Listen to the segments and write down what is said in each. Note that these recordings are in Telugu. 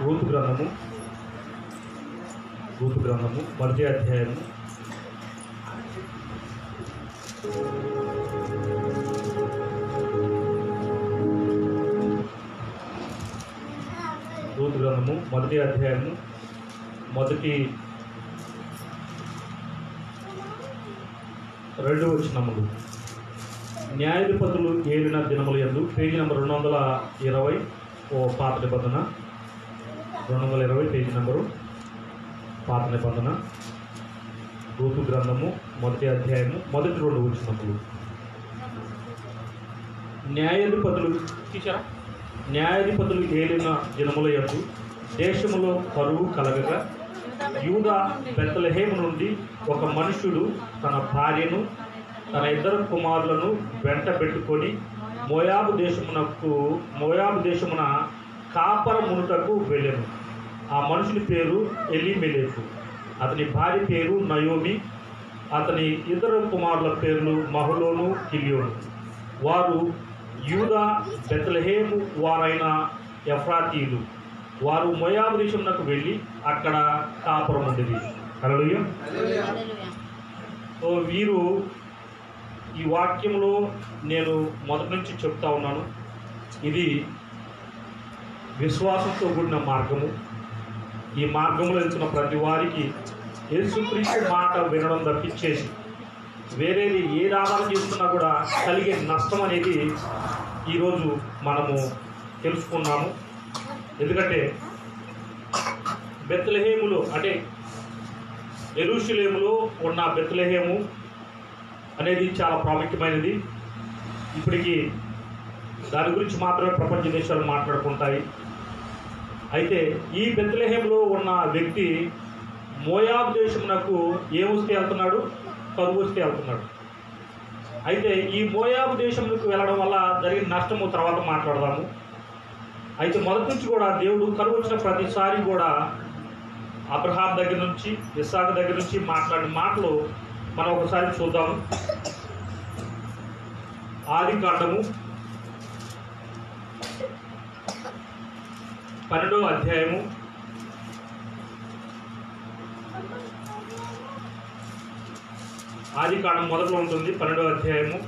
రూతు గ్రంథము మొదటి అధ్యాయము మొదటి 2 వచనములు. న్యాయాధిపతులు ఏలిన దినములు యందు, పేజీ నెంబర్ 220, పాత నిబంధన 220, పేజీ నెంబరు పాత నిబంధన. రూతు గ్రంథము మొదటి అధ్యాయము మొదటి 2 వచనములు. న్యాయాధిపతులు ఏలిన దినముల యందు దేశములో కరువు కలగగా, యూదా బెత్లెహేము నుండి ఒక మనుష్యుడు తన భార్యను తన 2 కుమారులను వెంట పెట్టుకొని మోయాబు దేశమున కాపరమునుటకు వెళ్ళెను. ఆ మనుషుని పేరు ఎలీమెలెకు, అతని భార్య పేరు నయోమి, అతని 2 కుమారుల పేర్లు మహలోను, కిలియోను. వారు యూదా బెత్లెహేము వారైన ఎఫ్రాతీయులు. వారు మోయాబు దేశమునకు వెళ్ళి అక్కడ కాపురం ఉండేది. హల్లెలూయా. వీరు ఈ వాక్యంలో నేను మొదటి నుంచి చెప్తా ఉన్నాను, ఇది విశ్వాసంతో కూడిన మార్గము. ఈ మార్గంలో వెళ్తున్న ప్రతి వారికి యేసుక్రీస్తు మాట వినడం తప్పించేసి వేరేది ఏది ఆధారం చేస్తున్నా కూడా కలిగే నష్టం అనేది ఈరోజు మనము తెలుసుకున్నాము. ఎందుకంటే బెత్లెహేములో, అంటే యెరూషలేములో ఉన్న బెత్లెహేము అనేది చాలా ప్రాముఖ్యమైనది. ఇప్పటికీ దాని గురించి మాత్రమే ప్రపంచ దేశాలు మాట్లాడుకుంటాయి. అయితే ఈ బెత్లెహేములో ఉన్న వ్యక్తి మోయాబు దేశమునకు ఏమొస్తే వెళ్తున్నాడు? కరువు వస్తే వెళ్తున్నాడు. అయితే ఈ మోయాబు దేశమునకు వెళ్ళడం వల్ల జరిగిన నష్టము తర్వాత మాట్లాడదాము. అయితే మొదటి నుంచి కూడా దేవుడు కరువు వచ్చిన ప్రతిసారి కూడా అబ్రహాం దగ్గర నుంచి, ఇస్సాకు దగ్గర నుంచి మాట్లాడిన మాటలు మనం ఒకసారి చూద్దాము. ఆదికాండము 12వ అధ్యాయము ఆదికాండం మొదట్లో ఉంటుంది. 12వ అధ్యాయము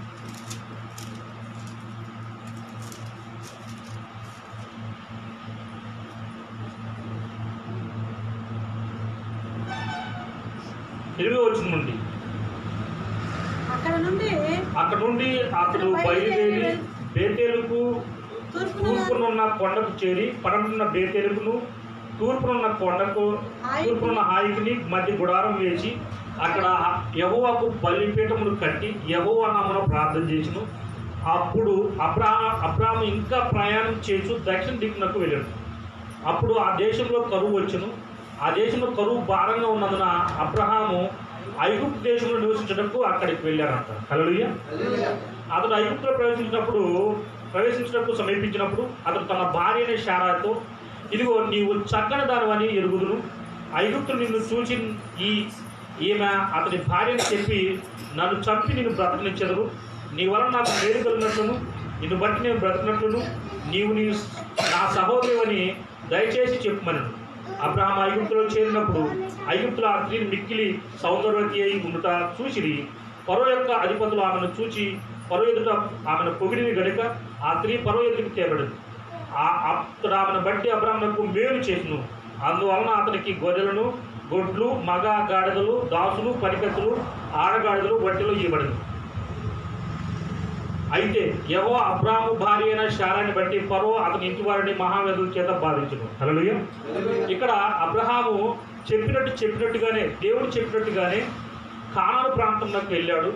8వ వచనం నుండి, అక్కడ నుండి అతడు బయలుదేరి బేతేలుకు తూర్పునున్న కొండకు చేరి, పడనున్న బేతేలుకును తూర్పునున్న హాయికిని మధ్య గుడారం వేసి అక్కడ యెహోవాకు బలిపీఠమును కట్టి యెహోవా నామమున ప్రార్థన చేసిను. అప్పుడు అబ్రాహాము ఇంకా ప్రయాణం చేస్తూ దక్షిణ దిక్కునకు వెళ్ళాడు. అప్పుడు ఆ దేశంలో కరువు వచ్చును. ఆ దేశంలో కరువు భారంగా ఉన్నందున అబ్రహాము ఐగుప్తు దేశంలో నివసించడానికి అక్కడికి వెళ్ళారంట. హల్లెలూయా. అతడు ఐగుప్తులో ప్రవేశించడానికి సమీపించినప్పుడు అతడు తన భార్య అయిన శారాతో, ఇదిగో నీవు చక్కని దానివని ఎరుగుదును, ఐగుప్తులు నిన్ను చూసి ఈమె అతని భార్యని చెప్పి నన్ను చంపి నిన్ను బ్రతకనిచ్చెదరు. నీ వలన నాకు మేలు కలిగినట్లును నిన్ను బట్టి నేను బ్రతికినట్లును నీవు నా సహోదరుని దయచేసి చెప్పుమనను. అబ్రహాం ఐగుప్తులో చేరినప్పుడు ఐగుప్తులో ఆ స్త్రీని మిక్కిలి సౌందర్యవతి అయి ఉండుట చూసిరి. ఫరో యొక్క అధిపతులు ఆమెను చూచి ఫరో ఎదుట ఆమెను పొగిడిని గనుక ఆ స్త్రీ ఫరో ఎదుటికి తేబడింది. అతడు ఆమెను బట్టి అబ్రహామునకు మేలు చేసిను. అందువలన అతనికి గొర్రెలను, గొడ్లు, మగ గాడిదలు, దాసులు, పనికత్తులు, ఆడగాడిదలు వడ్డీలో ఇవ్వబడింది. అయితే యెహోవా అబ్రాహాము భార్య అయిన శారాని బట్టి ఫరో అతని ఇంటి వారిని మహావ్యాధుల చేత బాధించును. హల్లెలూయా. ఇక్కడ అబ్రహాము చెప్పినట్టుగానే, దేవుడు చెప్పినట్టుగానే కానాను ప్రాంతంలోకి వెళ్ళాడు.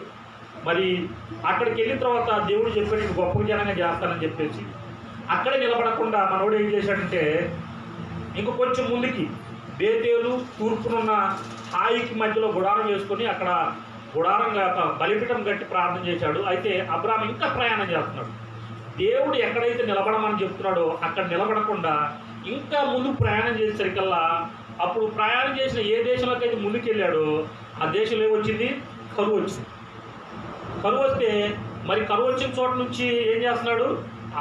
మరి అక్కడికి వెళ్ళిన తర్వాత దేవుడు చెప్పాడు గొప్ప జనంగా చేస్తానని చెప్పేసి అక్కడే నిలబడకుండా మనోడు ఏం చేశాడంటే ఇంక కొంచెం ముందుకి బేతేలు తూర్పునున్న హాయికి మధ్యలో గుడారం వేసుకొని అక్కడ గుడారంగా బలిపీఠం కట్టి ప్రార్థన చేశాడు. అయితే అబ్రాహాము ఇంకా ప్రయాణం చేస్తున్నాడు. దేవుడు ఎక్కడైతే నిలబడమని చెప్తున్నాడో అక్కడ నిలబడకుండా ఇంకా ముందు ప్రయాణం చేసేసరికల్లా అప్పుడు ప్రయాణం చేసిన ఏ దేశంలోకి అయితే ముందుకు వెళ్ళాడో ఆ దేశంలో ఏమొచ్చింది? కరువు వచ్చింది. కరువు వస్తే మరి కరువు వచ్చిన చోట నుంచి ఏం చేస్తున్నాడు?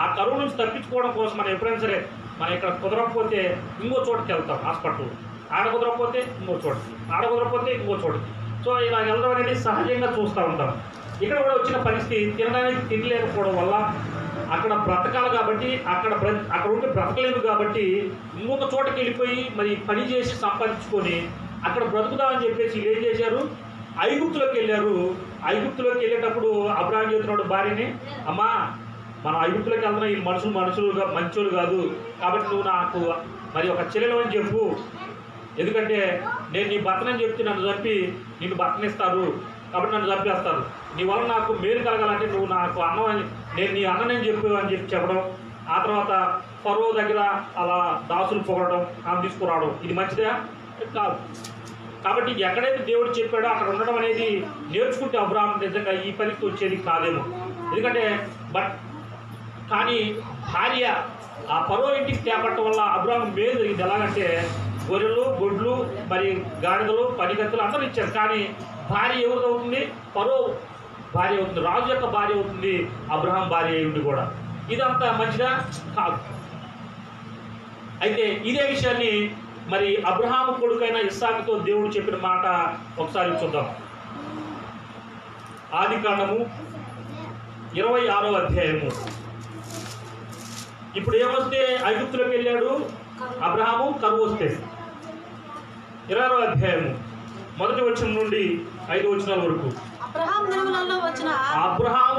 ఆ కరువు నుంచి తప్పించుకోవడం కోసం మనం ఎప్పుడైనా సరే మనం ఇక్కడ కుదరకపోతే ఇంకో చోటుకి వెళ్తాం, హాస్పిటల్. ఆడ కుదరకపోతే ఇంకో చోటుకి, ఆడ కుదరకపోతే ఇంకో చోటుకి. సో ఇలా వెళ్ళడం అనేది సహజంగా చూస్తూ ఉంటాం. ఇక్కడ కూడా వచ్చిన పరిస్థితి తినడానికి తినలేకపోవడం వల్ల అక్కడ బ్రతకాలి కాబట్టి అక్కడ ఉంటే బ్రతకలేదు కాబట్టి ఇంకొక చోటకి వెళ్ళిపోయి మరి పని చేసి సంపాదించుకొని అక్కడ బ్రతుకుదామని చెప్పేసి ఏం చేశారు, ఐగుప్తులోకి వెళ్ళారు. ఐగుప్తులోకి వెళ్ళేటప్పుడు అబ్రాహాం చెబుతున్నాడు భార్యని, అమ్మా మనం ఐగుప్తులోకి వెళ్తున్నా, ఈ మనుషులుగా మంచోళ్ళు కాదు కాబట్టి నువ్వు నాకు మరి ఒక చెల్లెలు అని చెప్పు, ఎందుకంటే నేను నీ భర్తనని చెప్తే నన్ను చంపి నిన్ను భర్తనిస్తారు కాబట్టి నన్ను చంపేస్తారు. నీ వల్ల నాకు మేలు కలగాలంటే నువ్వు నాకు అన్నం అని, నేను నీ అన్నని చెప్పు అని చెప్పడం. ఆ తర్వాత ఫరో దగ్గర అలా దాసులు పొగడడం, ఆమె తీసుకురావడం, ఇది మంచిదా కాదు. కాబట్టి ఎక్కడైతే దేవుడు చెప్పాడో అక్కడ ఉండడం అనేది నేర్చుకుంటే అబ్రాహాం నిజంగా ఈ పనికి వచ్చేది కాదేమో. ఎందుకంటే కానీ భార్య ఆ ఫరో ఇంటికి తేపట్టడం వల్ల అబ్రాహాం మేలు జరిగింది. ఎలాగంటే గొర్రెలు, గొడ్లు, మరి గాడిదలు, పనిగత్తులు అందరూ ఇచ్చారు. కానీ భార్య ఎవరు అవుతుంది, ఫరో భార్య అవుతుంది, రాజు యొక్క భార్య అవుతుంది, అబ్రహాం భార్య అయ్యింది కూడా. ఇదంతా మంచిదా కాదు. అయితే ఇదే విషయాన్ని మరి అబ్రహాము కొడుకైన ఇస్సాకుతో దేవుడు చెప్పిన మాట ఒకసారి చూద్దాం. ఆదికాండము 26వ అధ్యాయము. ఇప్పుడు ఏమొస్తే ఐగుప్తులోకి వెళ్ళాడు అబ్రహాము, కరువు వస్తే 26వ అధ్యాయము 1వ వచనం నుండి 5వ వచనాల వరకు. అబ్రహాము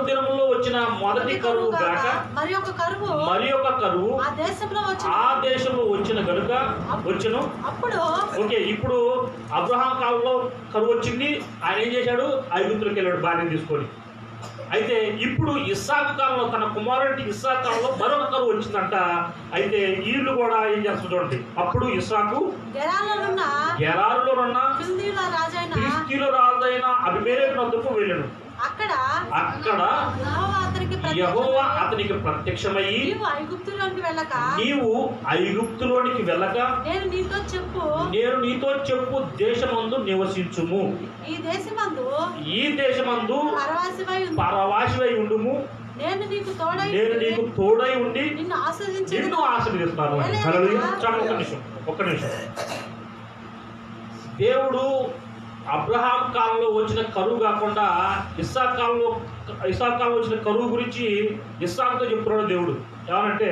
దినములలో వచ్చిన మొదటి కరువు గాక మరి ఒక కరువు ఆ దేశంలో వచ్చిన గనుక వచ్చును. ఓకే, ఇప్పుడు అబ్రహాం కాలంలో కరువు వచ్చింది, ఆయన ఏం చేశాడు, ఐగుప్తులోకి వెళ్ళాడు భార్యను తీసుకొని. అయితే ఇప్పుడు ఇస్సాకు కాలంలో, తన కుమారుడి ఇస్సాకు కాలంలో మరొక కరువు వచ్చిందంట. అయితే వీళ్ళు కూడా ఏం చేస్తారు చూడండి. అప్పుడు ఇస్సాకు గెరారులోనున్న ఫిలిష్తీయుల రాజైన అబీమెలెకు వద్దకు వెళ్ళాడు. అక్కడ యెహోవా అతనికి ప్రత్యక్షమయ్యి, నీవు ఐగుప్తులోనికి వెళ్ళక నేను నీతో చెప్పు దేశమందు నివసించుము, ఈ దేశమందు పరవాసివై ఉండుము, నేను నీకు తోడై ఉండి నిన్ను ఆశీర్వదిస్తాను. ఒక్క నిమిషం. దేవుడు అబ్రహాం కాలంలో వచ్చిన కరువు కాకుండా ఇస్సాకు కాలంలో వచ్చిన కరువు గురించి ఇస్సాకుతో చెప్తున్నాడు దేవుడు. ఏమనంటే,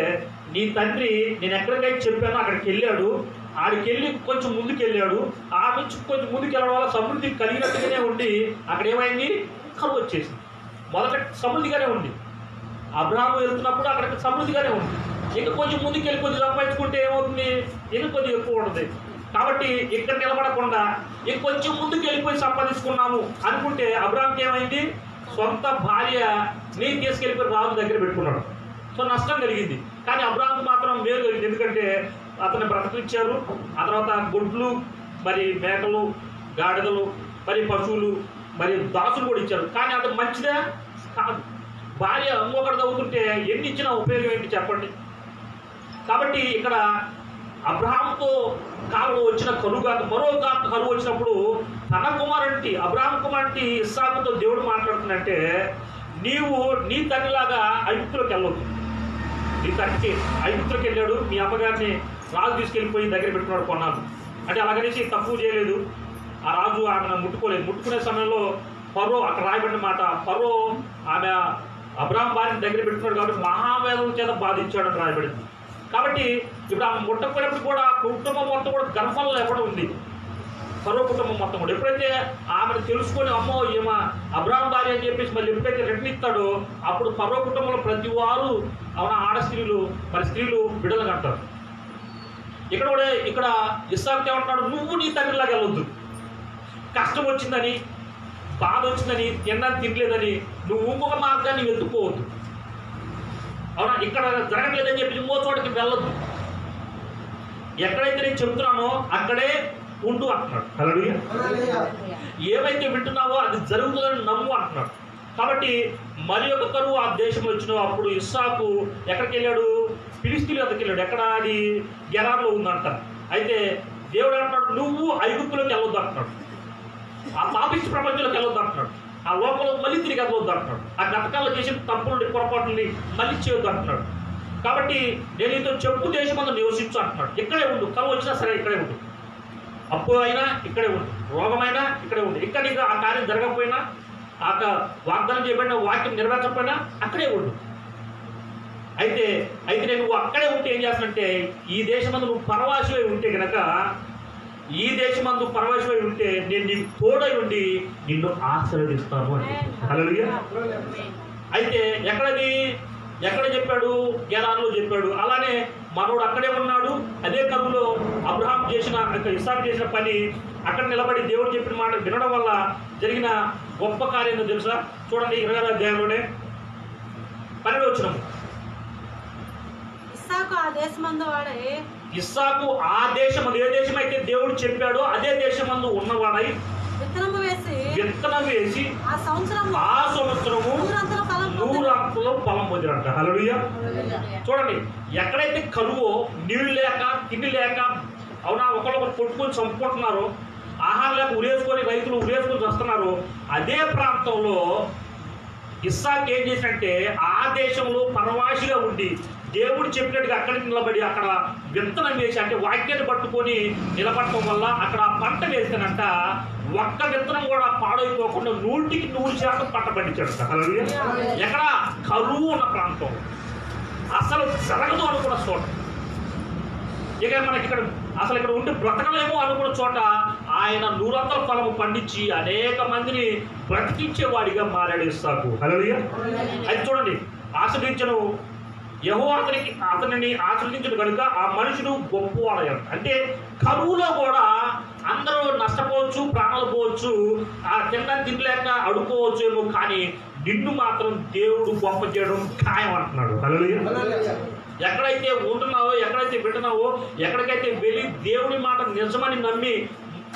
నీ తండ్రి నేను ఎక్కడికైతే చెప్పానో అక్కడికి వెళ్ళాడు, ఆడికి వెళ్ళి కొంచెం ముందుకు వెళ్ళాడు, ఆ నుంచి కొంచెం ముందుకు వెళ్ళడం వల్ల సమృద్ధి కలిగినట్టుగానే ఉండి అక్కడ ఏమైంది, కరువు వచ్చేసింది. మొదట సమృద్ధిగానే ఉంది, అబ్రహాము వెళ్తున్నప్పుడు అక్కడికి సమృద్ధిగానే ఉంది. ఇంకా కొంచెం ముందుకు వెళ్ళి కొంచెం సంపాదించుకుంటే ఏమవుతుంది, ఇంకా కొంచెం ఎక్కువ ఉంటుంది. కాబట్టి ఇక్కడ నిలబడకుండా ఇంకొంచెం ముందుకు వెళ్ళిపోయి సంపాదించుకున్నాము అనుకుంటే అబ్రహాంకి ఏమైంది, సొంత భార్య నీ తీసుకెళ్ళిపోయి రాజు దగ్గర పెట్టుకున్నాడు. సో నష్టం కలిగింది. కానీ అబ్రహాంకి మాత్రం మేలు కలిగింది, ఎందుకంటే అతన్ని బ్రతకిచ్చారు. ఆ తర్వాత గుడ్లు, మరి మేకలు, గాడిదలు, మరి పశువులు, మరి దాసులు కూడా ఇచ్చారు. కానీ అది మంచిదే కాదు. భార్య ఇంకొకటి అవుతుంటే ఎన్ని ఇచ్చినా ఉపయోగం ఏంటి చెప్పండి. కాబట్టి ఇక్కడ అబ్రహాంతో కాలంలో వచ్చిన కరువు కాక మరో కరువు వచ్చినప్పుడు తన కుమారుడి అబ్రహాం కుమారుడి ఇస్సాకుతో దేవుడు మాట్లాడుతుందంటే, నీవు నీ తండ్రిలాగా ఐగుప్తులోకి వెళ్ళొద్దు. నీ తండ్రికి ఐగుప్తులోకి వెళ్ళాడు, మీ అమ్మగారిని రాజు తీసుకెళ్ళిపోయి దగ్గర పెట్టుకున్నాడు కొన్నాను అంటే అలాగనేసి తక్కువ చేయలేదు. ఆ రాజు ఆమెను ముట్టుకోలేదు. ముట్టుకునే సమయంలో ఫరో, అక్కడ రాయబడిన మాట, ఫరో ఆమె అబ్రహాం భార్యని దగ్గర పెట్టుకున్నాడు కాబట్టి మహావేదం చేత బాధించాడని రాయబడింది. కాబట్టి ఇప్పుడు ఆమె ముట్టకపోయినప్పుడు కూడా కుటుంబం మొత్తం కూడా గర్భంలో ఎక్కడం ఉంది, ఫరో కుటుంబం మొత్తం కూడా. ఎప్పుడైతే ఆమెను తెలుసుకొని అమ్మో ఏమో అబ్రహాం భార్య అని చెప్పేసి మళ్ళీ ఎప్పుడైతే రిటర్న్ ఇస్తాడో అప్పుడు ఫరో కుటుంబంలో ప్రతి వారు ఆడ స్త్రీలు, మరి స్త్రీలు బిడ్డలు కంటారు. ఇక్కడ ఇస్సాకు ఏమంటాడు, నువ్వు నీ తండ్రిలాగా వెళ్ళొద్దు. కష్టం వచ్చిందని, బాధ వచ్చిందని, తినడానికి తినలేదని నువ్వు ఇంకొక మార్గాన్ని వెతుక్కోవద్దు. అవునా, ఇక్కడ జరగట్లేదని చెప్పి ఇంకో చోటకి వెళ్ళొద్దు. ఎక్కడైతే నేను చెప్తున్నానో అక్కడే ఉంటూ అంటున్నాడు. హల్లెలూయా. ఏవైతే వింటున్నావో అది జరుగుతుందని నమ్ము అంటున్నాడు. కాబట్టి మరి ఒక కరువు ఆ దేశంలో వచ్చిన అప్పుడు ఇస్సాకు ఎక్కడికి వెళ్ళాడు, ఫిలిష్తీయుల వద్దకు వెళ్ళాడు. ఎక్కడ, అది గెరారులో ఉందంట. అయితే దేవుడు అంటున్నాడు, నువ్వు ఐగుప్తులోకి వెళ్ళొద్దు అంటున్నాడు, ఆ పాపిష్టి ప్రపంచంలోకి వెళ్ళొద్దు అంటున్నాడు, ఆ లోపల మళ్ళీ తిరిగి వెళ్ళొద్దు అంటున్నాడు, ఆ గతకాలంలో చేసిన తప్పులని పొరపాట్లని మళ్ళీ చేయొద్దు అంటున్నాడు. కాబట్టి నేను నీతో చెప్పు దేశమందు నివసించు అంటున్నాడు. ఇక్కడే ఉండు, కరువు వచ్చినా సరే ఇక్కడే ఉండు, అప్పు అయినా ఇక్కడే ఉండు, రోగమైనా ఇక్కడే ఉండు, ఇక్కడ నీకు ఆ కార్యం జరగకపోయినా, ఆ వాగ్దానం చేయబడిన వాక్యం నెరవేర్చకపోయినా అక్కడే ఉండు. అయితే నువ్వు అక్కడే ఉంటే ఏం చేస్తానంటే, ఈ దేశమందు నువ్వు పరవాసివై ఉంటే గనక, ఈ దేశమందు పరవాసివై ఉంటే నేను నీకు తోడై ఉండి నిన్ను ఆశీర్వదిస్తాను అని. హల్లెలూయా. అయితే ఎక్కడ చెప్పాడు? గెరారులో చెప్పాడు. అలానే మనోడు అక్కడే ఉన్నాడు. అదే కరువులో అబ్రహాం ఇస్సాకు చేసిన పని అక్కడ నిలబడి దేవుడు చెప్పిన మాట వినడం వల్ల జరిగిన గొప్ప కార్యం తెలుసా? చూడండి 26వ అధ్యాయంలోనే 12వ వచనం. ఇస్సాకు ఆ దేశమందు, ఏ దేశమైతే దేవుడు చెప్పాడో అదే దేశమందు ఉన్నవాడై విత్తనం వేసి ఆ సంవత్సరము 100 ఫలం పొందిరంట. హల్లెలూయా. చూడండి, ఎక్కడైతే కరువో, నీళ్లు లేక, తిండి లేక, అవునా, ఒకళ్ళొకరు కొట్టుకొని చంపుకుంటున్నారో, ఆహారం లేక రైతులు ఉరేసుకొని వస్తున్నారు, అదే ప్రాంతంలో ఇస్సాకు ఏం చేసినట్టే ఆ దేశంలో పరవాసిగా ఉండి దేవుడు చెప్పినట్టుగా అక్కడికి నిలబడి అక్కడ విత్తనం వేసి, అంటే వాక్యాన్ని పట్టుకొని నిలబడటం వల్ల అక్కడ పంట వేస్తేనంట ఒక్క విత్తనం కూడా పాడైపోకుండా 100% పంట పండించాడు. హల్లెలూయా. ఎక్కడ? కరువు ఉన్న ప్రాంతం, అసలు జరగదు అనుకున్న చోట, ఇక మనకి ఇక్కడ ఉండి బ్రతకలేమో అనుకున్న చోట ఆయన 100 ఫలము పండించి అనేక మందిని బ్రతికించేవాడిగా మారాడు ఇస్సాకు. హల్లెలూయా. అది చూడండి, ఆశ్రయించను యెహోవా అతనిని ఆశ్రయించడు కనుక ఆ మనుషుడు గొప్పవాడయ్యాడు. అంటే కరువులో కూడా అందరూ నష్టపోవచ్చు, ప్రాణాలు పోవచ్చు, ఆ తినడానికి తినలేక అడుకోవచ్చు ఏమో, కానీ నిన్ను మాత్రం దేవుడు గొప్ప చేయడం ఖాయం అంటున్నాడు. హల్లెలూయా. ఎక్కడైతే ఉంటున్నావో, ఎక్కడైతే వింటున్నావో, ఎక్కడికైతే వెళ్ళి దేవుడి మాట నిజమని నమ్మి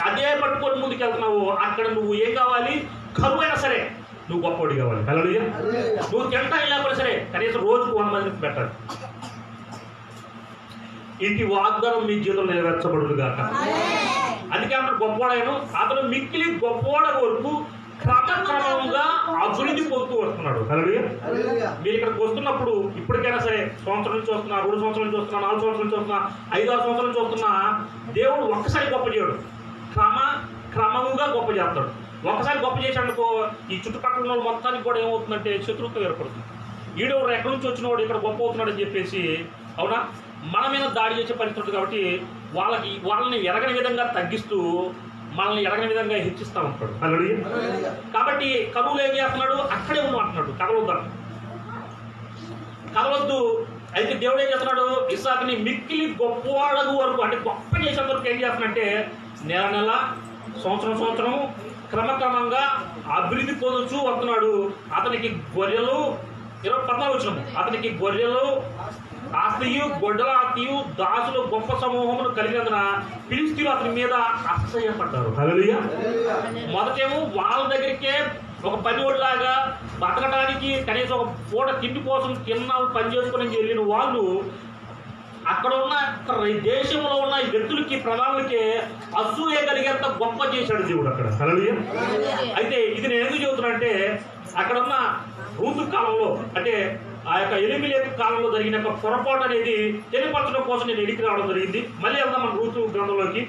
అదే పట్టుకొని ముందుకు వెళ్తున్నావో అక్కడ నువ్వు ఏం కావాలి? కరువు అయినా సరే నువ్వు గొప్పవాడి కావాలి. హల్లెలూయా. నువ్వు తింటానికి లేకపోయినా సరే కనీసం రోజుకు 100 మందిని పెట్టాలి. ఇంటి వాగ్దానం మీ జీవితంలో నెరవేర్చబడును గాక. అందుకే అతను గొప్పవాడైన అతను మిక్కిలి గొప్పవాడ వరకు క్రమక్రమంగా అభివృద్ధి పొందుతూ వస్తున్నాడు. హల్లెలూయా. మీరు ఇక్కడికి వస్తున్నప్పుడు ఇప్పటికైనా సరే, సంవత్సరం నుంచి వస్తున్నా, 2 సంవత్సరాల నుంచి వస్తున్నా, 4 సంవత్సరాల నుంచి వస్తున్నా, 5-6 సంవత్సరాల నుంచి వస్తున్నా, దేవుడు ఒక్కసారి గొప్ప చేయడు, క్రమంగా గొప్ప చేస్తాడు. ఒక్కసారి గొప్ప చేశాడుకో ఈ చుట్టుపక్కల ఉన్న వాళ్ళు మొత్తానికి కూడా ఏమవుతుందంటే శత్రుత్వం ఏర్పడుతుంది. ఈడెవరు ఎక్కడి నుంచి వచ్చినవాడు ఇక్కడ గొప్ప అవుతున్నాడు అని చెప్పేసి, అవునా, మన మీద దాడి చేసే పరిస్థితి. కాబట్టి వాళ్ళని ఎరగని విధంగా తగ్గిస్తూ మనల్ని ఎరగని విధంగా హెచ్చిస్తూ ఉంటాడు. హల్లెలూయా. కాబట్టి కరువులు ఏం చేస్తున్నాడు? అక్కడే ఉన్నాడు అంటున్నాడు, కదలొద్దు. అయితే దేవుడు ఏం చేస్తున్నాడు? ఇస్సాకుని మిక్కిలి గొప్పవాళ్ళకు వరకు, అంటే గొప్ప చేసేంత వరకు ఏం చేస్తున్నాడంటే నెల సంవత్సరం క్రమక్రమంగా అభివృద్ధి పొందుతూ వస్తున్నాడు. అతనికి గొర్రెలు 14వ వచనం, అతనికి గొర్రెలు ఆస్తియు, గొడ్డల ఆస్తియు, దాసులు గొప్ప సమూహమును కలిగినందున ఫిలిష్తీయులు అతని మీద అసహ్యపడ్డారు. హల్లెలూయా. మొదటేమో వాళ్ళ దగ్గరికే ఒక పనివాడిలాగా బతకడానికి కనీసం ఒక పూట తిండి కోసం పని చేసుకుని వెళ్ళిన వాళ్ళు అక్కడ ఉన్న దేశంలో ఉన్న వ్యక్తులకి, ప్రధానులకి అసూయ కలిగేంత గొప్ప చేశాడు దేవుడు అక్కడ. హల్లెలూయా. అయితే ఇది నేను ఎందుకు చెబుతున్నా అంటే, అక్కడ ఉన్న రూతు కాలంలో, అంటే ఆ యొక్క ఎలీమెలెకు కాలంలో జరిగిన ఒక పొరపాటు అనేది తెలియపరచడం కోసం నేను ఎడికి రావడం జరిగింది. మళ్ళీ వెళ్దాం మన రూతు గ్రంథంలోకి.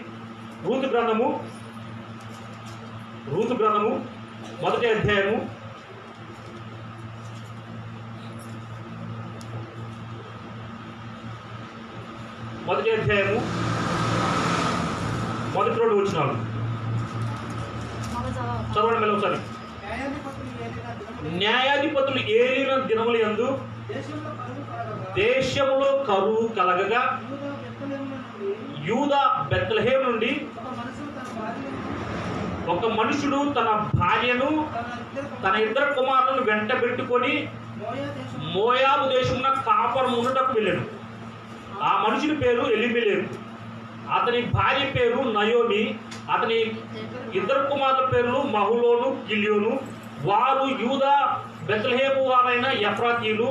రూతు గ్రంథము 1వ అధ్యాయము 1వ అధ్యాయము 1-2 వచనాలు చదవండి మళ్ళీ ఒకసారి. న్యాయాధిపతులు ఏలిన దినముల యందు దేశములో కరువు కలగగా యూదా బెత్లెహేము నుండి ఒక మనుషుడు తన భార్యను తన 2 కుమారులను వెంట పెట్టుకొని మోయాబు దేశమున కాపురం ఉండటకు వెళ్ళాడు. ఆ మనుషుని పేరు ఎలీమెలెకు, అతని భార్య పేరు నయోమి, అతని 2 కుమారుల పేర్లు మహులోను, గిల్యోను. వారు యూదా బెత్లెహేము వారైన ఎఫ్రాతీయులు.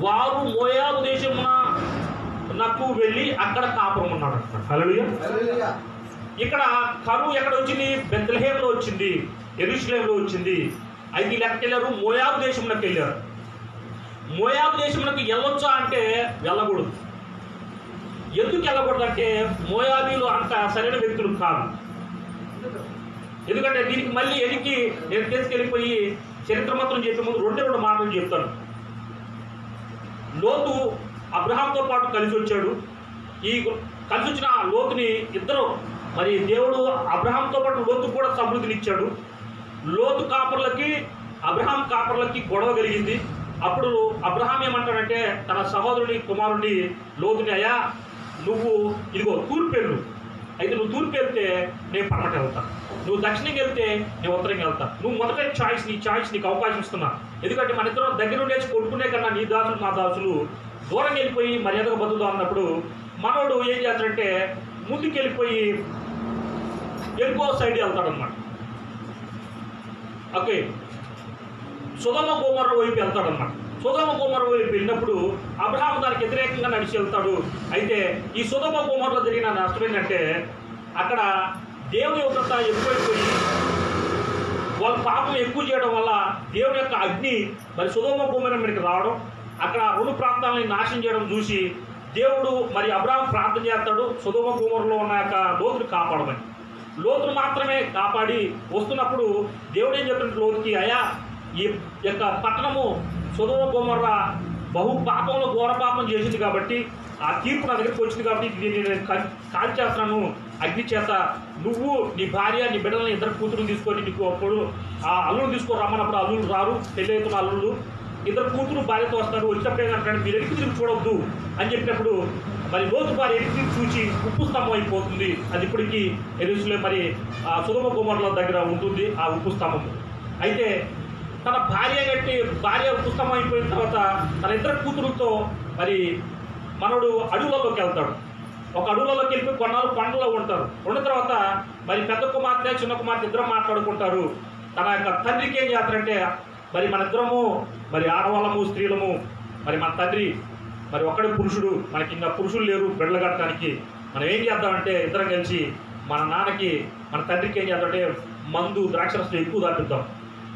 వారు మోయాబు దేశమునకు వెళ్ళి అక్కడ కాపురం ఉన్నాడు. హల్లెలూయా. ఇక్కడ కరువు ఎక్కడ వచ్చింది? బెత్లెహేములో వచ్చింది, యెరూషలేములో వచ్చింది. అయితే వీళ్ళు ఎక్కడికి వెళ్ళారు? మోయాబు దేశంలోకి వెళ్ళారు. మోయాబు దేశమునకు వెళ్ళొచ్చా అంటే వెళ్ళకూడదు. ఎందుకు వెళ్ళకూడదు అంటే మోయాబీలు అంత సరైన వ్యక్తులు కాదు. ఎందుకంటే దీనికి మళ్ళీ ఎనికి నేను తీసుకెళ్ళిపోయి చరిత్ర మాత్రం చెప్పే ముందు రెండు మాటలు చెప్తాను. లోతు అబ్రహాంతో పాటు కలిసి వచ్చాడు. ఈ కలిసి వచ్చిన లోతుని ఇద్దరు మరి దేవుడు అబ్రహాంతో పాటు లోతు కూడా సమృద్ధినిచ్చాడు. లోతు కాపర్లకి అబ్రహాం కాపర్లకి గొడవ కలిగింది. అప్పుడు అబ్రహాం ఏమంటాడంటే తన సహోదరుని కుమారుడిని లోతుని, అయ్యా నువ్వు ఇదిగో తూర్పు వెళ్ళు, అయితే నువ్వు తూర్పు వెళ్తే నేను పడమట వెళ్తాను, నువ్వు దక్షిణంకి వెళ్తే నేను ఉత్తరంకి వెళ్తాను, నువ్వు మొదట నీ చాయిస్ నీకు అవకాశం ఇస్తున్నా. ఎందుకంటే మన ఇద్దరం దగ్గర ఉండేసి కొడుకునే కన్నా నీ దాసులు నా దాసులు దూరం వెళ్ళిపోయి మర్యాదగా బతుకుతాం అన్నప్పుడు మనోడు ఏం చేస్తాడంటే ముందుకు వెళ్ళిపోయి ఎరుకో సైడ్ వెళ్తాడనమాట. ఓకే, సొదొమ గొమొర్రా వైపు వెళ్తాడనమాట. సొదొమ గొమొర్రా వైపు వెళ్ళినప్పుడు అబ్రహాము దానికి వ్యతిరేకంగా నడిచి వెళ్తాడు. అయితే ఈ సొదొమ గొమొర్రాలో జరిగిన నష్టం ఏంటంటే అక్కడ దేవుని ఉగ్రత ఎక్కువైపోయి వాళ్ళ పాపం ఎక్కువ చేయడం వల్ల దేవుని యొక్క అగ్ని మరి సొదొమ గొమొర్రా మీదకి రావడం, అక్కడ రెండు ప్రాంతాలని నాశనం చేయడం చూసి దేవుడు మరి అబ్రహాము ప్రార్థన చేస్తాడు సొదొమ గొమొర్రాలో ఉన్న యొక్క లోతుని కాపాడమని. లోతును మాత్రమే కాపాడి వస్తున్నప్పుడు దేవుడు ఏం చెప్తున్నాడు లోతుకి, అయ్యా ఈ యొక్క పట్టణము సొదొమ గొమొర్రా బహు పాపంలో ఘోర పాపం చేసింది కాబట్టి ఆ తీర్పు నా దగ్గరికి వచ్చింది కాబట్టి దీన్ని నేను కాల్చేస్తున్నాను అగ్ని చేత. నువ్వు నీ భార్య నీ బిడ్డలని ఇద్దరు కూతురుని తీసుకొని నీకు అప్పుడు ఆ అల్లుడు తీసుకొని రమ్మన్నప్పుడు అల్లుడు రారు, పెళ్ళి అవుతున్న అల్లుడు ఇద్దరు కూతురు భార్యతో వస్తారు. వచ్చినప్పుడు ఏంటంటే మీరు ఎనికి తిరిగి చూడవద్దు అని చెప్పినప్పుడు మరి లోతు భార్య ఎనికి తిరిగి చూసి ఉప్పు స్తంభం అయిపోతుంది. అది ఇప్పటికీ ఎరుసలేం మరి సొదొమ గొమొర్రా దగ్గర ఉంటుంది ఆ ఉప్పు స్తంభం. అయితే తన భార్య ఉప్పు స్తంభం అయిపోయిన తర్వాత తన ఇద్దరు కూతురులతో మరి మనోడు అడవులలోకి వెళ్తాడు. ఒక అడవులలోకి వెళ్ళిపోయి కొన్నాళ్ళు కొండలో ఉంటారు. ఉన్న తర్వాత మరి పెద్ద కుమార్తె చిన్న కుమార్తె ఇద్దరు మాట్లాడుకుంటారు. తన యొక్క తండ్రికి ఏం చేస్తారంటే మరి మన ఇద్దరము మరి ఆడవాళ్ళము స్త్రీలము, మరి మన తండ్రి మరి ఒక్కడే పురుషుడు, మనకి ఇంకా పురుషులు లేరు బిడ్డలు కట్టడానికి, మనం ఏం చేద్దామంటే ఇద్దరం కలిసి మన నాన్నకి మన తండ్రికి ఏం చేద్దామంటే మందు ద్రాక్షరసం ఎక్కువ తాపిద్దాం.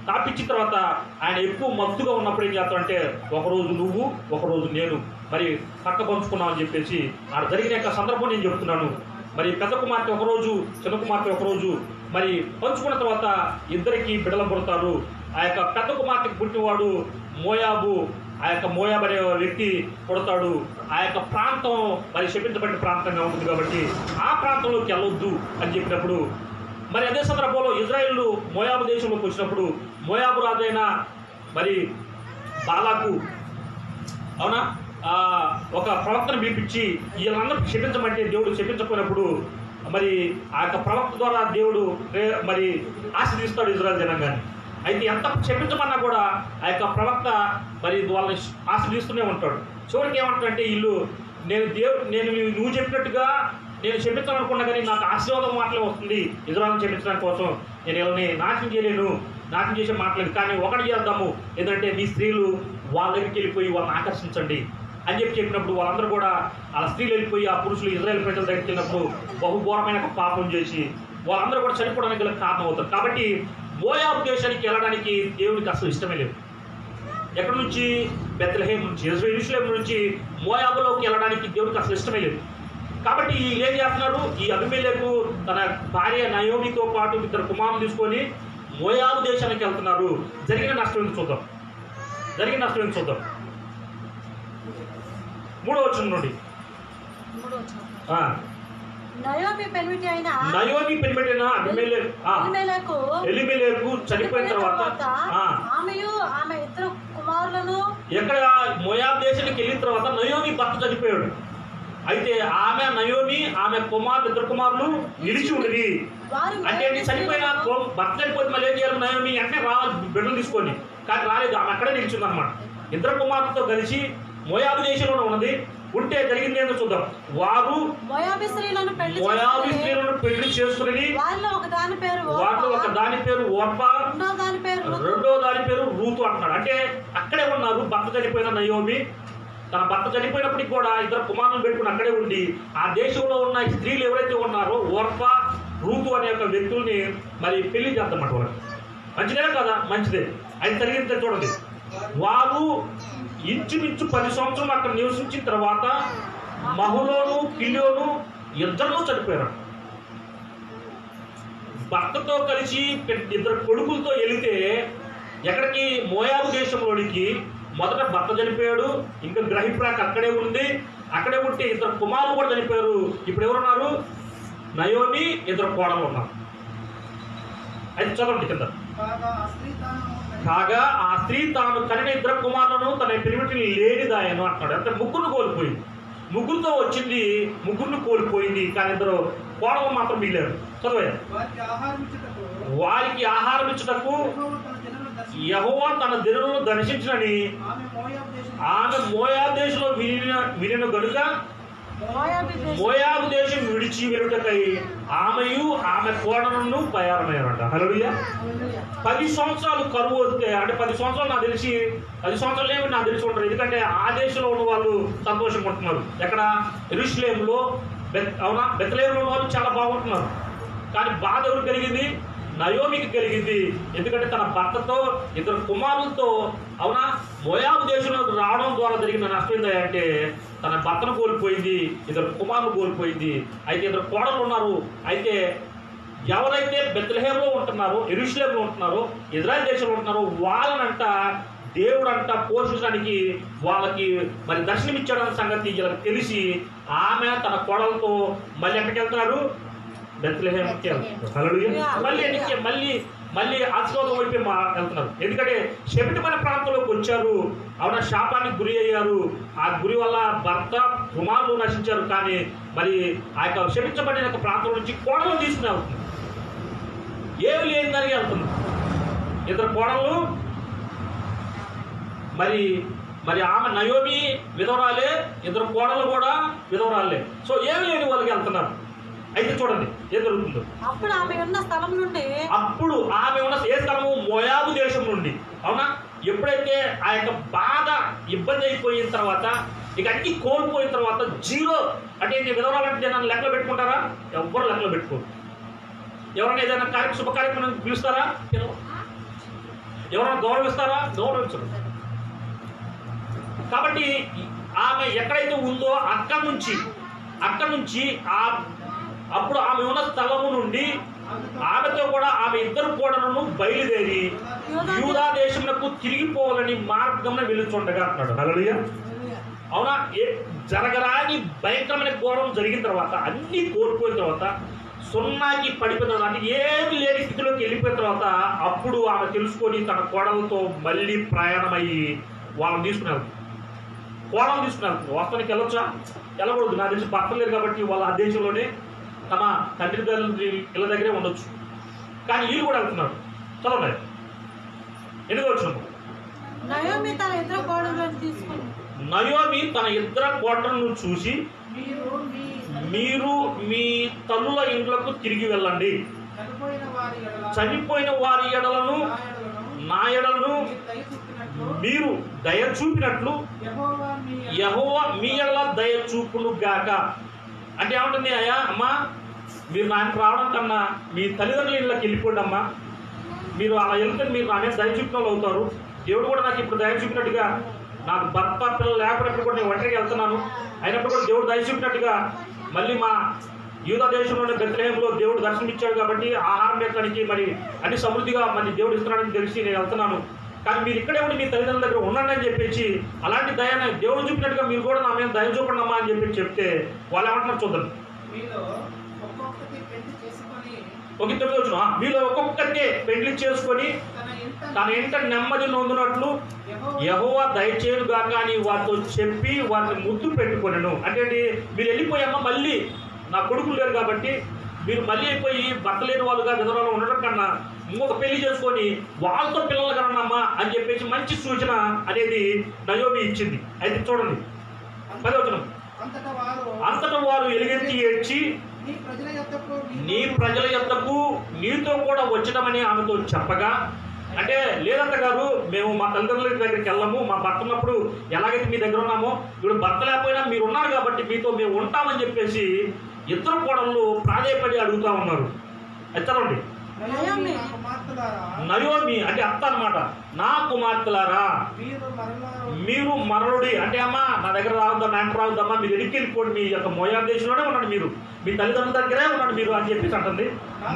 తాపించిన తర్వాత ఆయన ఎక్కువ మత్తుగా ఉన్నప్పుడు ఏం చేస్తామంటే ఒకరోజు నువ్వు ఒకరోజు నేను మరి పక్క పంచుకున్నాం అని చెప్పేసి ఆడ జరిగిన యొక్క సందర్భం నేను చెప్తున్నాను. మరి పెద్ద కుమార్తె ఒకరోజు చిన్న కుమార్తె ఒకరోజు మరి పంచుకున్న తర్వాత ఇద్దరికి బిడ్డలు పుడతారు. ఆ యొక్క పెద్ద కుమార్తెకి పుట్టినవాడు మోయాబు, ఆ యొక్క మోయాబు అనే వ్యక్తి పుడతాడు. ఆ యొక్క ప్రాంతం మరి శపించబడిన ప్రాంతంగా ఉంటుంది కాబట్టి ఆ ప్రాంతంలోకి వెళ్ళొద్దు అని చెప్పినప్పుడు మరి అదే సందర్భంలో ఇజ్రాయేలు మోయాబు దేశంలోకి వచ్చినప్పుడు మోయాబు రాజైన మరి బాలాకు అవునా ఒక ప్రవక్తను పిలిపించి వీళ్ళందరూ క్షమించమంటే దేవుడు క్షమించకపోయినప్పుడు మరి ఆ యొక్క ప్రవక్త ద్వారా దేవుడు మరి ఆశీర్వదిస్తాడు ఇజ్రాయేల్ జనాంగాన్ని. అయితే ఎంత క్షమించమన్నా కూడా ఆ యొక్క ప్రవక్త మరి వాళ్ళని ఆశీర్వదిస్తూనే ఉంటాడు. చివరికి ఏమంటాడంటే వీళ్ళు నేను నువ్వు చెప్పినట్టుగా నేను క్షమించాలనుకున్నా కానీ నాకు ఆశీర్వాదం మాటలే వస్తుంది ఇజ్రాయేల్ని క్షమించడానికి కోసం, నేను వీళ్ళని నాశనం చేయలేను, నాశనం చేసే మాటలేదు. కానీ ఒకటి చేద్దాము, ఏంటంటే మీ స్త్రీలు వాళ్ళ దగ్గరికి వెళ్ళిపోయి వాళ్ళని ఆకర్షించండి అని చెప్పినప్పుడు వాళ్ళందరూ కూడా ఆ స్త్రీలు వెళ్ళిపోయి ఆ పురుషులు ఇజ్రాయేల్ ప్రజల దగ్గరికి వెళ్ళినప్పుడు బహుఘోరమైన పాపం చేసి వాళ్ళందరూ కూడా చనిపోవడానికి గల కారణం అవుతారు. కాబట్టి మోయాబు దేశానికి వెళ్ళడానికి దేవునికి అసలు ఇష్టమే లేదు. ఎక్కడి నుంచి? బెత్లెహేం నుంచి, యెరూషలేం నుంచి మోయాబులోకి వెళ్ళడానికి దేవునికి అసలు ఇష్టమే లేదు. కాబట్టి ఏం చేస్తున్నారు, ఈ అబీమెలెకు తన భార్య నయోమితో పాటు ఇద్దరు కుమారులు తీసుకొని మోయాబు దేశానికి వెళ్తున్నారు. జరిగిన నష్టం ఏంటి చూద్దాం. 3వ వచనం నుండి నయోమి పెనిమిటి అయిన ఎలీమెలెకు చనిపోయిన తర్వాత ఆమెయు ఆమె ఇద్దరు కుమారులను ఎక్కడ మోయాబు దేశానికి వెళ్ళిన తర్వాత నయోమి భర్త చనిపోయాడు. అయితే నయోమి ఆమె ఇద్దరు కుమారులు నిలిచి ఉండేది. అంటే చనిపోయిన భర్త చనిపోతే మళ్ళీ ఏం చేయాలి? నయోమి అంటే రావాలి బిడ్డలు తీసుకొని, కానీ రాలేదు. ఆమె అక్కడే నిలిచింది అనమాట. ఇద్దరు కుమార్తెతో కలిసి మోయాబు దేశంలో ఉన్నది. ఉంటే జరిగింది ఏంటో చూద్దాం. వారు మోయాబీ స్త్రీలను పెళ్లి చేసుకుని వాటిలో ఒక దాని పేరు ఓర్పా, రెండో దాని పేరు రూతు అంటున్నాడు. అంటే అక్కడే ఉన్నారు. భర్త చనిపోయిన నయోమి తన భర్త చనిపోయినప్పటికి కూడా ఇద్దరు కుమారులను పెట్టుకుని అక్కడే ఉండి ఆ దేశంలో ఉన్న స్త్రీలు ఎవరైతే ఉన్నారో ఓర్పా రూతు అనే ఒక వ్యక్తుల్ని మరి పెళ్లి చేద్దామన్నమాట. వాళ్ళు మంచిదే కదా? మంచిదే. అది జరిగింది చూడండి. వారు ఇంచుమించు 10 సంవత్సరం అక్కడ నివసించిన తర్వాత మహులోను కిల్యోను ఇద్దరు చనిపోయారు. భర్తతో కలిసి 2 కొడుకులతో వెళితే ఎక్కడికి మోయాబు దేశంలోనికి మొదట భర్త చనిపోయాడు, ఇంకా గ్రహిప్రాక్ అక్కడే ఉంది. అక్కడే ఉంటే 2 కుమారులు కూడా చనిపోయారు. ఇప్పుడు ఎవరున్నారు? నయోమి 2 కోడలు ఉన్నారు. అయితే చదవండి కింద. కాగా ఆ స్త్రీ తాను కనిన 2 కుమారులను తన పెనిమిటిని లేనిదాయను అంటున్నాడు. అంటే ముగ్గురు కోల్పోయింది. ముగ్గురుతో వచ్చింది, ముగ్గురిని కోల్పోయింది. కానీ 2 కోడలు మాత్రం మిగిలారు. చదవయ్యా. వారికి ఆహారం ఇచ్చుటకు యెహోవా తన జనులను దర్శించినని ఆమె మోయాబు దేశంలో వినిన గనుక మోయాబు దేశం విడిచి వెలుటకై ఆమెయు ఆమె కోడలను ప్రయాణమయ్యారంట. హల్లెలూయా. 10 సంవత్సరాలు కరువు వస్తే, అంటే 10 సంవత్సరాలు నాకు తెలిసి 10 సంవత్సరాలు ఏమి నాకు తెలిసి ఉంటారు. ఎందుకంటే ఆ దేశంలో ఉన్న వాళ్ళు సంతోషంగా ఉంటున్నారు. ఎక్కడ? యెరూషలేములో, అవునా, బెత్లెహేములో ఉన్న వాళ్ళు చాలా బాగుంటున్నారు. కానీ బాధ ఎవరికి కలిగింది? నయోమికి కలిగింది. ఎందుకంటే తన భర్తతో 2 కుమారులతో, అవునా, మోయాబు దేశంలోకి రావడం ద్వారా జరిగిన నష్టం ఏంటంటే తన భర్తను కోల్పోయింది, 2 కుమారులు కోల్పోయింది. అయితే 2 కోడలు ఉన్నారు. అయితే ఎవరైతే బెత్లెహేములో ఉంటున్నారో, యెరూషలేములో ఉంటున్నారో, ఇజ్రాయెల్ దేశంలో ఉంటున్నారో వాళ్ళనంట దేవుడు అంట పోషించడానికి వాళ్ళకి మరి దర్శనమిచ్చాడన్న సంగతి వీళ్ళకి తెలిసి ఆమె తన కోడలతో మళ్ళీ ఎక్కడికి వెళ్తున్నారు? బెత్లెహేముకి వెళ్తున్నారు. హల్లెలూయా. మళ్ళీ ఆశీర్వాదం వైపు వెళ్తున్నారు. ఎందుకంటే శపితమైన ప్రాంతంలోకి వచ్చారు, అవునా, శాపానికి గురి అయ్యారు. ఆ గురి వల్ల భర్త కుమారులు నశించారు. కానీ మరి ఆ యొక్క శపించబడిన ప్రాంతం నుంచి కోడలు తీసుకుని వెళ్తున్నారు. ఏమి లేనిదని వెళ్తున్నారు. 2 కోడలు. మరి ఆమె నయోమి విధవరాలే, 2 కోడలు కూడా విధవరాలే. సో ఏమి లేని వాళ్ళకి వెళ్తున్నారు. అయితే చూడండి ఏం జరుగుతుందో. అప్పుడు ఆమె ఉన్న స్థలం నుండి, అప్పుడు ఆమె ఉన్న ఏ స్థలము? మోయాబు దేశం నుండి. అవునా. ఎప్పుడైతే ఆ యొక్క బాధ ఇబ్బంది అయిపోయిన తర్వాత, ఇక అన్ని కోల్పోయిన తర్వాత జీరో, అంటే విధవరాలంటే నన్ను లెక్కలో పెట్టుకుంటారా? ఎవ్వరు లెక్కలో పెట్టుకోరు. ఎవరైనా ఏదైనా శుభకార్యక్రమం పిలుస్తారా? ఎవరైనా గౌరవిస్తారా? గౌరవించరు. కాబట్టి ఆమె ఎక్కడైతే ఉందో అక్కడ నుంచి అప్పుడు ఆమె ఉన్న స్థలము నుండి ఆమెతో కూడా ఆమె 2 కోడలను బయలుదేరి యూదా దేశమునకు తిరిగిపోవాలని మార్గంలో వెళ్తుండగా అంటున్నాడు. హల్లెలూయా. అవునా. జరగరాని భయంకరమైన ఘోరం జరిగిన తర్వాత, అన్ని కోల్పోయిన తర్వాత, సున్నాకి పడిపోయిన తర్వాత, అంటే ఏమి లేని స్థితిలోకి వెళ్ళిపోయిన తర్వాత, అప్పుడు ఆమె తెలుసుకొని తన కోడలతో మళ్ళీ ప్రయాణమయ్యి వాళ్ళని తీసుకున్నారు. కోడలు తీసుకున్నారు. వాస్తవానికి వెళ్ళొచ్చా? వెళ్ళకూడదు. నా తెలిసి భర్తలు లేరు కాబట్టి వాళ్ళు ఆ దేశంలోనే తమ తండ్రి ఇళ్ళ దగ్గరే ఉండొచ్చు. కానీ వీళ్ళు కూడా వెళ్తున్నారు. చదవండి. ఎందుకు వచ్చినప్పుడు నయోమి తన 2 కోడలను తీసుకుని, నయోమి తన 2 కోడలను చూసి, మీరు మీ తల్లుల ఇండ్లకు తిరిగి వెళ్ళండి. చనిపోయిన వారి ఎడలను నా ఎడలను మీరు దయ చూపినట్లు యెహోవా మీ ఎడల దయ చూపును గాక. అంటే ఏమంటుంది? అయ్యా అమ్మా, మీరు నాకు రావడం కన్నా మీ తల్లిదండ్రుల ఇళ్ళకి వెళ్ళిపోండి అమ్మా. మీరు అలా వెళ్తే మీరు నా మీద దయ చూపిన వాళ్ళు అవుతారు. దేవుడు కూడా నాకు ఇప్పుడు దయ చూపినట్టుగా, నాకు భర్త పిల్లలు లేకపోయినప్పుడు కూడా నేను ఒంటరిగా వెళ్తున్నాను. అయినప్పుడు కూడా దేవుడు దయ చూపినట్టుగా మళ్ళీ మా యూదా దేశంలోని బెత్లెహేములో దేవుడు దర్శనమిచ్చాడు కాబట్టి ఆహారం పెట్టడానికి మరి అన్ని సమృద్ధిగా మరి దేవుడు ఇస్తున్నాడని తెలిసి నేను వెళ్తున్నాను. కానీ మీరు ఇక్కడే ఉండి మీ తల్లిదండ్రుల దగ్గర ఉండండి అని చెప్పేసి, అలాంటి దయని దేవుడు చూపినట్టుగా మీరు కూడా నా మీద దయ చూపండి అమ్మా అని చెప్పి చెప్తే వాళ్ళు ఏమంటున్నారు చూద్దాం. ఒక 9 వచ్చిన మీలో ఒక్కొక్కరికే పెళ్లి చేసుకొని తన ఇంట నెమ్మది నొందినట్లు యెహోవా దయచేయను గాక అని వారితో చెప్పి వారిని ముద్దు పెట్టుకొనెను. అంటే మీరు వెళ్ళిపోయామ్మా, మళ్ళీ నా కొడుకులు లేరు కాబట్టి మీరు మళ్ళీ అయిపోయి భర్త లేని వాళ్ళుగా విధవరాలు ఉండడం కన్నా ఇంకొక పెళ్లి చేసుకొని వాళ్ళతో పిల్లలు కనమ్మా అని చెప్పేసి మంచి సూచన అనేది నయోమి ఇచ్చింది. అయితే చూడండి 10వ వచనం. అంతటా వారు ఎలుగెత్తి ఏడ్చి నీ ప్రజల యొద్దకు నీతో కూడా వచ్చడమని ఆమెతో చెప్పగా, అంటే లేదంట గారు, మేము మా తల్లిదండ్రుల దగ్గరికి వెళ్ళము, మా భర్త ఉన్నప్పుడు ఎలాగైతే మీ దగ్గర ఉన్నామో ఇప్పుడు భర్త లేకపోయినా మీరు ఉన్నారు కాబట్టి మీతో మేము ఉంటామని చెప్పేసి 2 కోడళ్ళు ప్రాధేయపడి అడుగుతా ఉన్నారు. ఎత్తరండి నయోమి నయోమి అంటే అత్త అన్నమాట. నా కుమార్తెలారా మీరు మరలుడి అంటే అమ్మా నా దగ్గర రావద్దా, నా ఇంట రావద్దమ్మా, మీరు ఎడికి వెళ్ళిపోండి, మీ యొక్క మోయాబు దేశంలోనే ఉండండి, మీరు మీ తల్లిదండ్రుల దగ్గరే ఉండండి మీరు అని చెప్పేసి అంటుంది.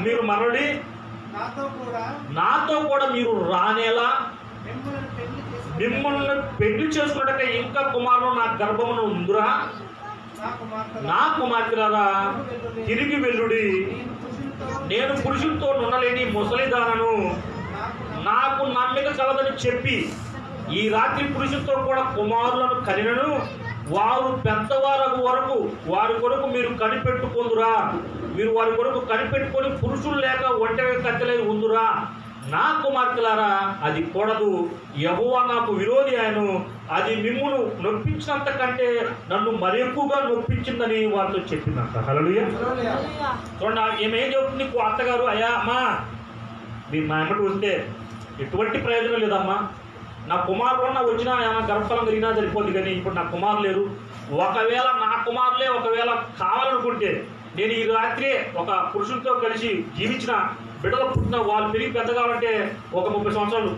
మీరు మరలుడి, నాతో కూడా మీరు రానేలా, మిమ్మల్ని పెళ్లి చేసుకున్నట్టే ఇంకా కుమారుడు నా గర్భమున ఉందిరా, నా కుమార్తెలారా తిరిగి వెళ్ళుడి, నేను పురుషులతో ఉండలేని ముసలిదానను, నాకు నమ్మిక కలదని చెప్పి ఈ రాత్రి పురుషులతో కూడా కుమారులను కనినను, వారు పెద్దవారు వరకు వారి కొరకు మీరు కనిపెట్టుకుందురా, మీరు వారి కొరకు కనిపెట్టుకొని పురుషులు లేక ఒంటరి కత్తెలై ఉందురా, నా కుమార్తెలారా అది కూడదు, యెహోవా నాకు విరోధి ఆయను, అది మిమ్మును నొప్పించినంత కంటే నన్ను మరి ఎక్కువగా నొప్పించిందని వారితో చెప్పిందంట. హల్లెలూయా. చూడండి ఏమేం చెబుతుంది అత్తగారు, అయ్యా అమ్మా మీరు మా ఎమ్మటి వస్తే ఎటువంటి ప్రయోజనం లేదమ్మా, నా కుమారుడు వచ్చినా ఏమైనా గర్భఫలం కలిగినా సరిపోద్ది, కానీ ఇప్పుడు నా కుమారు లేరు, ఒకవేళ నా కుమారులే ఒకవేళ కావాలనుకుంటే నేను ఈ రాత్రి ఒక పురుషులతో కలిసి జీవించిన బిడ్డలు పుట్టిన వాళ్ళు పెరిగి పెద్ద కావాలంటే ఒక 30 సంవత్సరాలు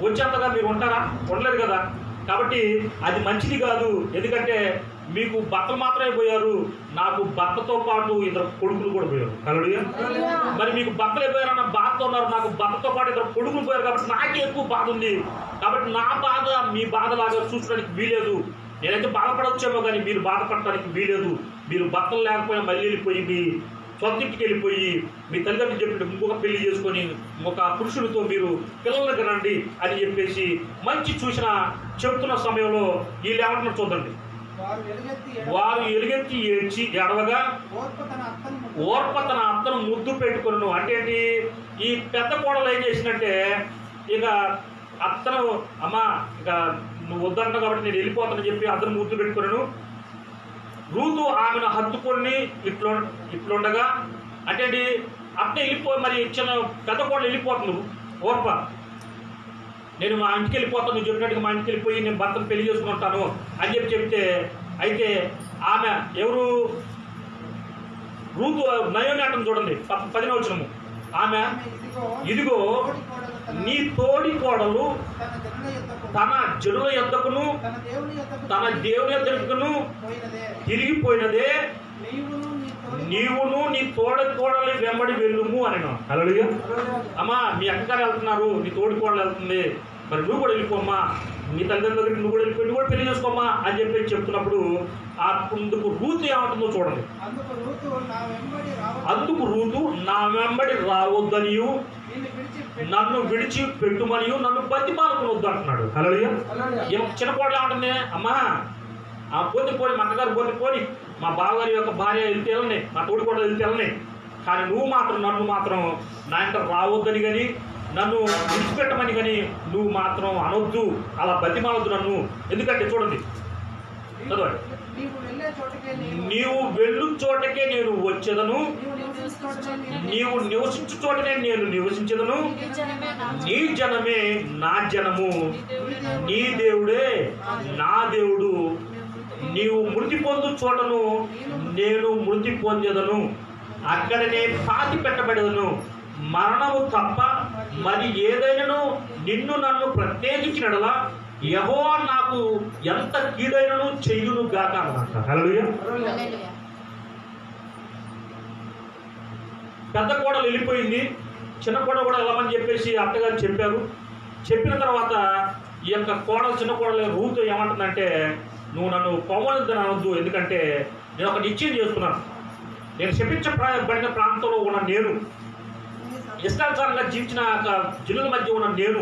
వచ్చేంతగా మీరు ఉంటారా? ఉండలేదు కదా. కాబట్టి అది మంచిది కాదు, ఎందుకంటే మీకు భర్తలు మాత్రమే పోయారు, నాకు భర్తతో పాటు 2 కొడుకులు కూడా పోయారు. హల్లెలూయా. మరి మీకు భర్తలు అయిపోయారన్న బాధతో ఉన్నారు, నాకు భర్తతో పాటు 2 కొడుకులు పోయారు, కాబట్టి నాకే ఎక్కువ బాధ ఉంది, కాబట్టి నా బాధ మీ బాధలాగా చూసుకోవడానికి వీలేదు. నేనైతే బాధపడవచ్చేమో కానీ మీరు బాధపడటానికి వీలేదు. మీరు భర్తలు లేకపోయినా మళ్ళీ వెళ్ళిపోయి మీ సొంతింటికి వెళ్ళిపోయి మీ తల్లిదండ్రులు చెప్పినట్టు ఇంకొక పెళ్లి చేసుకొని ఒక పురుషుడితో మీరు పిల్లల్ని కనండి అని చెప్పేసి మంచి చూసిన చెప్తున్న సమయంలో వీళ్ళు ఏమంటున్నారు చూడండి. వారు ఎలుగెత్తి ఏడ్చి ఎడవగా ఓర్ప తన అత్తను ముద్దు పెట్టుకున్నాను. అంటే ఏంటి, ఈ పెద్ద కోడలు ఏం చేసినట్టే ఇక అత్తను అమ్మా ఇక నువ్వు వద్దంటావు కాబట్టి నేను వెళ్ళిపోతానని చెప్పి అతను ముద్దు పెట్టుకున్నాను. రూతు ఆమెను హత్తుకొని ఇట్లుండగా అంటే అత్త వెళ్ళిపోయి మరి చిన్న పెద్ద కోడలు వెళ్ళిపోతుంది ఓర్ప, నేను మా ఇంటికి వెళ్ళిపోతాను, నువ్వు చెప్పినట్టుగా మా ఇంటికి వెళ్ళిపోయి నేను భర్తను పెళ్లి చేసుకుంటాను అని చెప్తే, అయితే ఆమె ఎవరు రూతు నయోమి అంటుంది చూడండి 10వ వచనము, ఆమె ఇదిగో నీ తోడి కోడలు తన జనుల యొద్దకును తన దేవుని యొద్దకును తిరిగిపోయినదే, నీవును నీ తోడి కోడలు వెంబడి వెళ్ళుము అని. హల్లెలూయా. అమ్మా మీ అక్కగారు వెళ్తున్నారు, నీ తోడి కోడలు వెళ్తుంది, మరి నువ్వు కూడా వెళ్ళిపోమ్మా, మీ తల్లిదండ్రుల దగ్గరికి నువ్వు కూడా వెళ్ళిపోయి నువ్వు కూడా పెళ్లి చేసుకోమ్మా అని చెప్పి చెప్తున్నప్పుడు అందుకు రూతు ఏమంటుందో చూడండి. అందుకు రూతు నా వెంబడి రావద్దనియు నన్ను విడిచి పెట్టుమనియు నన్ను బతిమాలుకునొద్దు అంటున్నాడు. హల్లెలూయా. చిన్న కోడలు ఏమంటుంది, అమ్మా ఆ పోతే పోని మా అక్కగారు పోని మా బావగారి యొక్క భార్య వెళ్తే వెళ్ళని, మా తోడి కోడలు వెళ్తే వెళ్ళని, కానీ నువ్వు మాత్రం నన్ను మాత్రం నా ఇంట రావద్దని కానీ నన్ను విడిచిపెట్టమని కానీ నువ్వు మాత్రం అనొద్దు, అలా బతిమాలొద్దు నన్ను. ఎందుకంటే చూడండి చదవండి, నీవు వెళ్ళు చోటకే నేను వచ్చేదను, నీవు నివసించు చోటనే నేను నివసించదను, నీ జనమే నా జనము, నీ దేవుడే నా దేవుడు, నీవు మృతి పొందు చోటను నేను మృతి పొందేదను, అక్కడనే పాతి పెట్టబడేదను, మరణము తప్ప మరి ఏదైనాను నిన్ను నన్ను ప్రత్యేకించినడలా యెహోవా నాకు ఎంత కీడైనను చెయ్యును గాక అన్నమాట. హల్లెలూయా. పెద్ద కోడలు వెళ్ళిపోయింది, చిన్న కోడలు కూడా వెళ్ళమని చెప్పేసి అత్తగారు చెప్పారు. చెప్పిన తర్వాత ఈ యొక్క కోడలు చిన్న కోడలు రూతు ఏమంటుందంటే, నువ్వు నన్ను పొమ్మనిద్దని అనొద్దు, ఎందుకంటే నేను ఒక నిశ్చయం చేసుకున్నాను, నేను శపించబడిన ప్రాంతంలో ఉన్న నేను, ఇష్టానుసారంగా జీవించిన జనుల మధ్య ఉన్న నేను,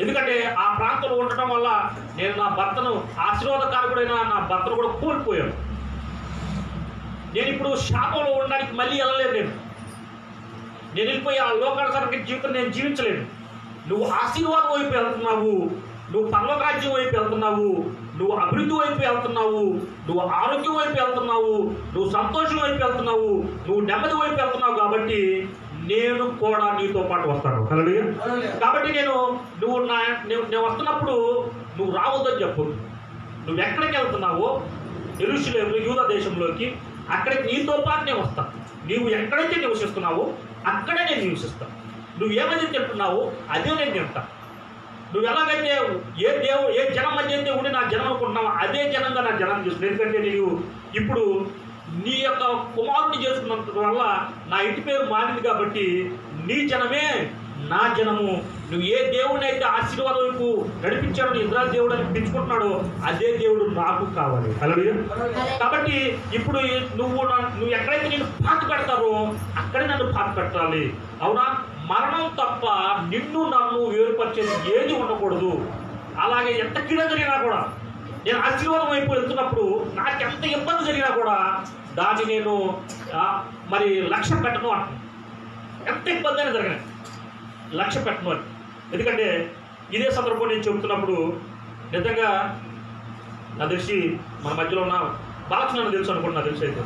ఎందుకంటే ఆ ప్రాంతంలో ఉండటం వల్ల నేను నా భర్తను ఆశీర్వాదకారకుడైన నా భర్తను కూడా కోల్పోయాను. నేను ఇప్పుడు శాపంలో ఉండడానికి మళ్ళీ వెళ్ళలేదు, నేను వెళ్ళిపోయి ఆ లోకానుసారంగా జీవితం నేను జీవించలేను. నువ్వు ఆశీర్వాదం వైపు వెళ్తున్నావు, నువ్వు పరలోకరాజ్యం వైపు వెళ్తున్నావు, నువ్వు అభివృద్ధి వైపు వెళ్తున్నావు, నువ్వు ఆరోగ్యం వైపు వెళ్తున్నావు, నువ్వు సంతోషం వైపు వెళ్తున్నావు, నువ్వు నెమ్మది వైపు వెళ్తున్నావు, కాబట్టి నేను కూడా నీతో పాటు వస్తాను. హల్లెలూయా. కాబట్టి నేను వస్తున్నప్పుడు నువ్వు రావద్దని చెప్పు. నువ్వు ఎక్కడికి వెళ్తున్నావో యెరూషలేము యూదా దేశంలోకి, అక్కడికి నీతో పాటు నేను వస్తాను. నీవు ఎక్కడైతే నివసిస్తున్నావో అక్కడే నేను నివసిస్తాను. నువ్వు ఏమైతే తింటున్నావో అదే నేను తింటాను. నువ్వు ఎలాగైతే ఏ జనం మధ్య అయితే ఉండి నా జనం అనుకుంటున్నావో అదే జనంగా నా జనం చేస్తున్నావు. ఎందుకంటే నీవు ఇప్పుడు నీ యొక్క కుమారుడిని చేసుకున్నంత వల్ల నా ఇంటి పేరు మారింది కాబట్టి నీ జనమే నా జనము. నువ్వు ఏ దేవుడిని అయితే ఆశీర్వాదం వైపు నడిపించాడో ఇజ్రాయెల్ దేవుడు అని పిలుచుకుంటున్నాడో అదే దేవుడు నాకు కావాలి. హల్లెలూయా. కాబట్టి ఇప్పుడు నువ్వు ఎక్కడైతే నేను పాత పెడతారో అక్కడే నన్ను పాత పెట్టాలి. అవునా? మరణం తప్ప నిన్ను నన్ను వేరుపరిచేది ఏది ఉండకూడదు. అలాగే ఎంత కీడ జరిగినా కూడా, నేను ఆశీర్వాదం వైపు వెళ్తున్నప్పుడు నాకు ఎంత ఇబ్బంది జరిగినా కూడా దాన్ని నేను మరి లక్ష్య పెట్టను అంటున్నాను. ఎంత ఇబ్బంది అయినా జరిగిన లక్ష్య పెట్టను అని. ఎందుకంటే ఇదే సందర్భం నేను చెబుతున్నప్పుడు నిజంగా నా తెలిసి మన మధ్యలో ఉన్న బాలకృష్ణ తెలుసు అనుకుంటున్నా. తెలిసి అయితే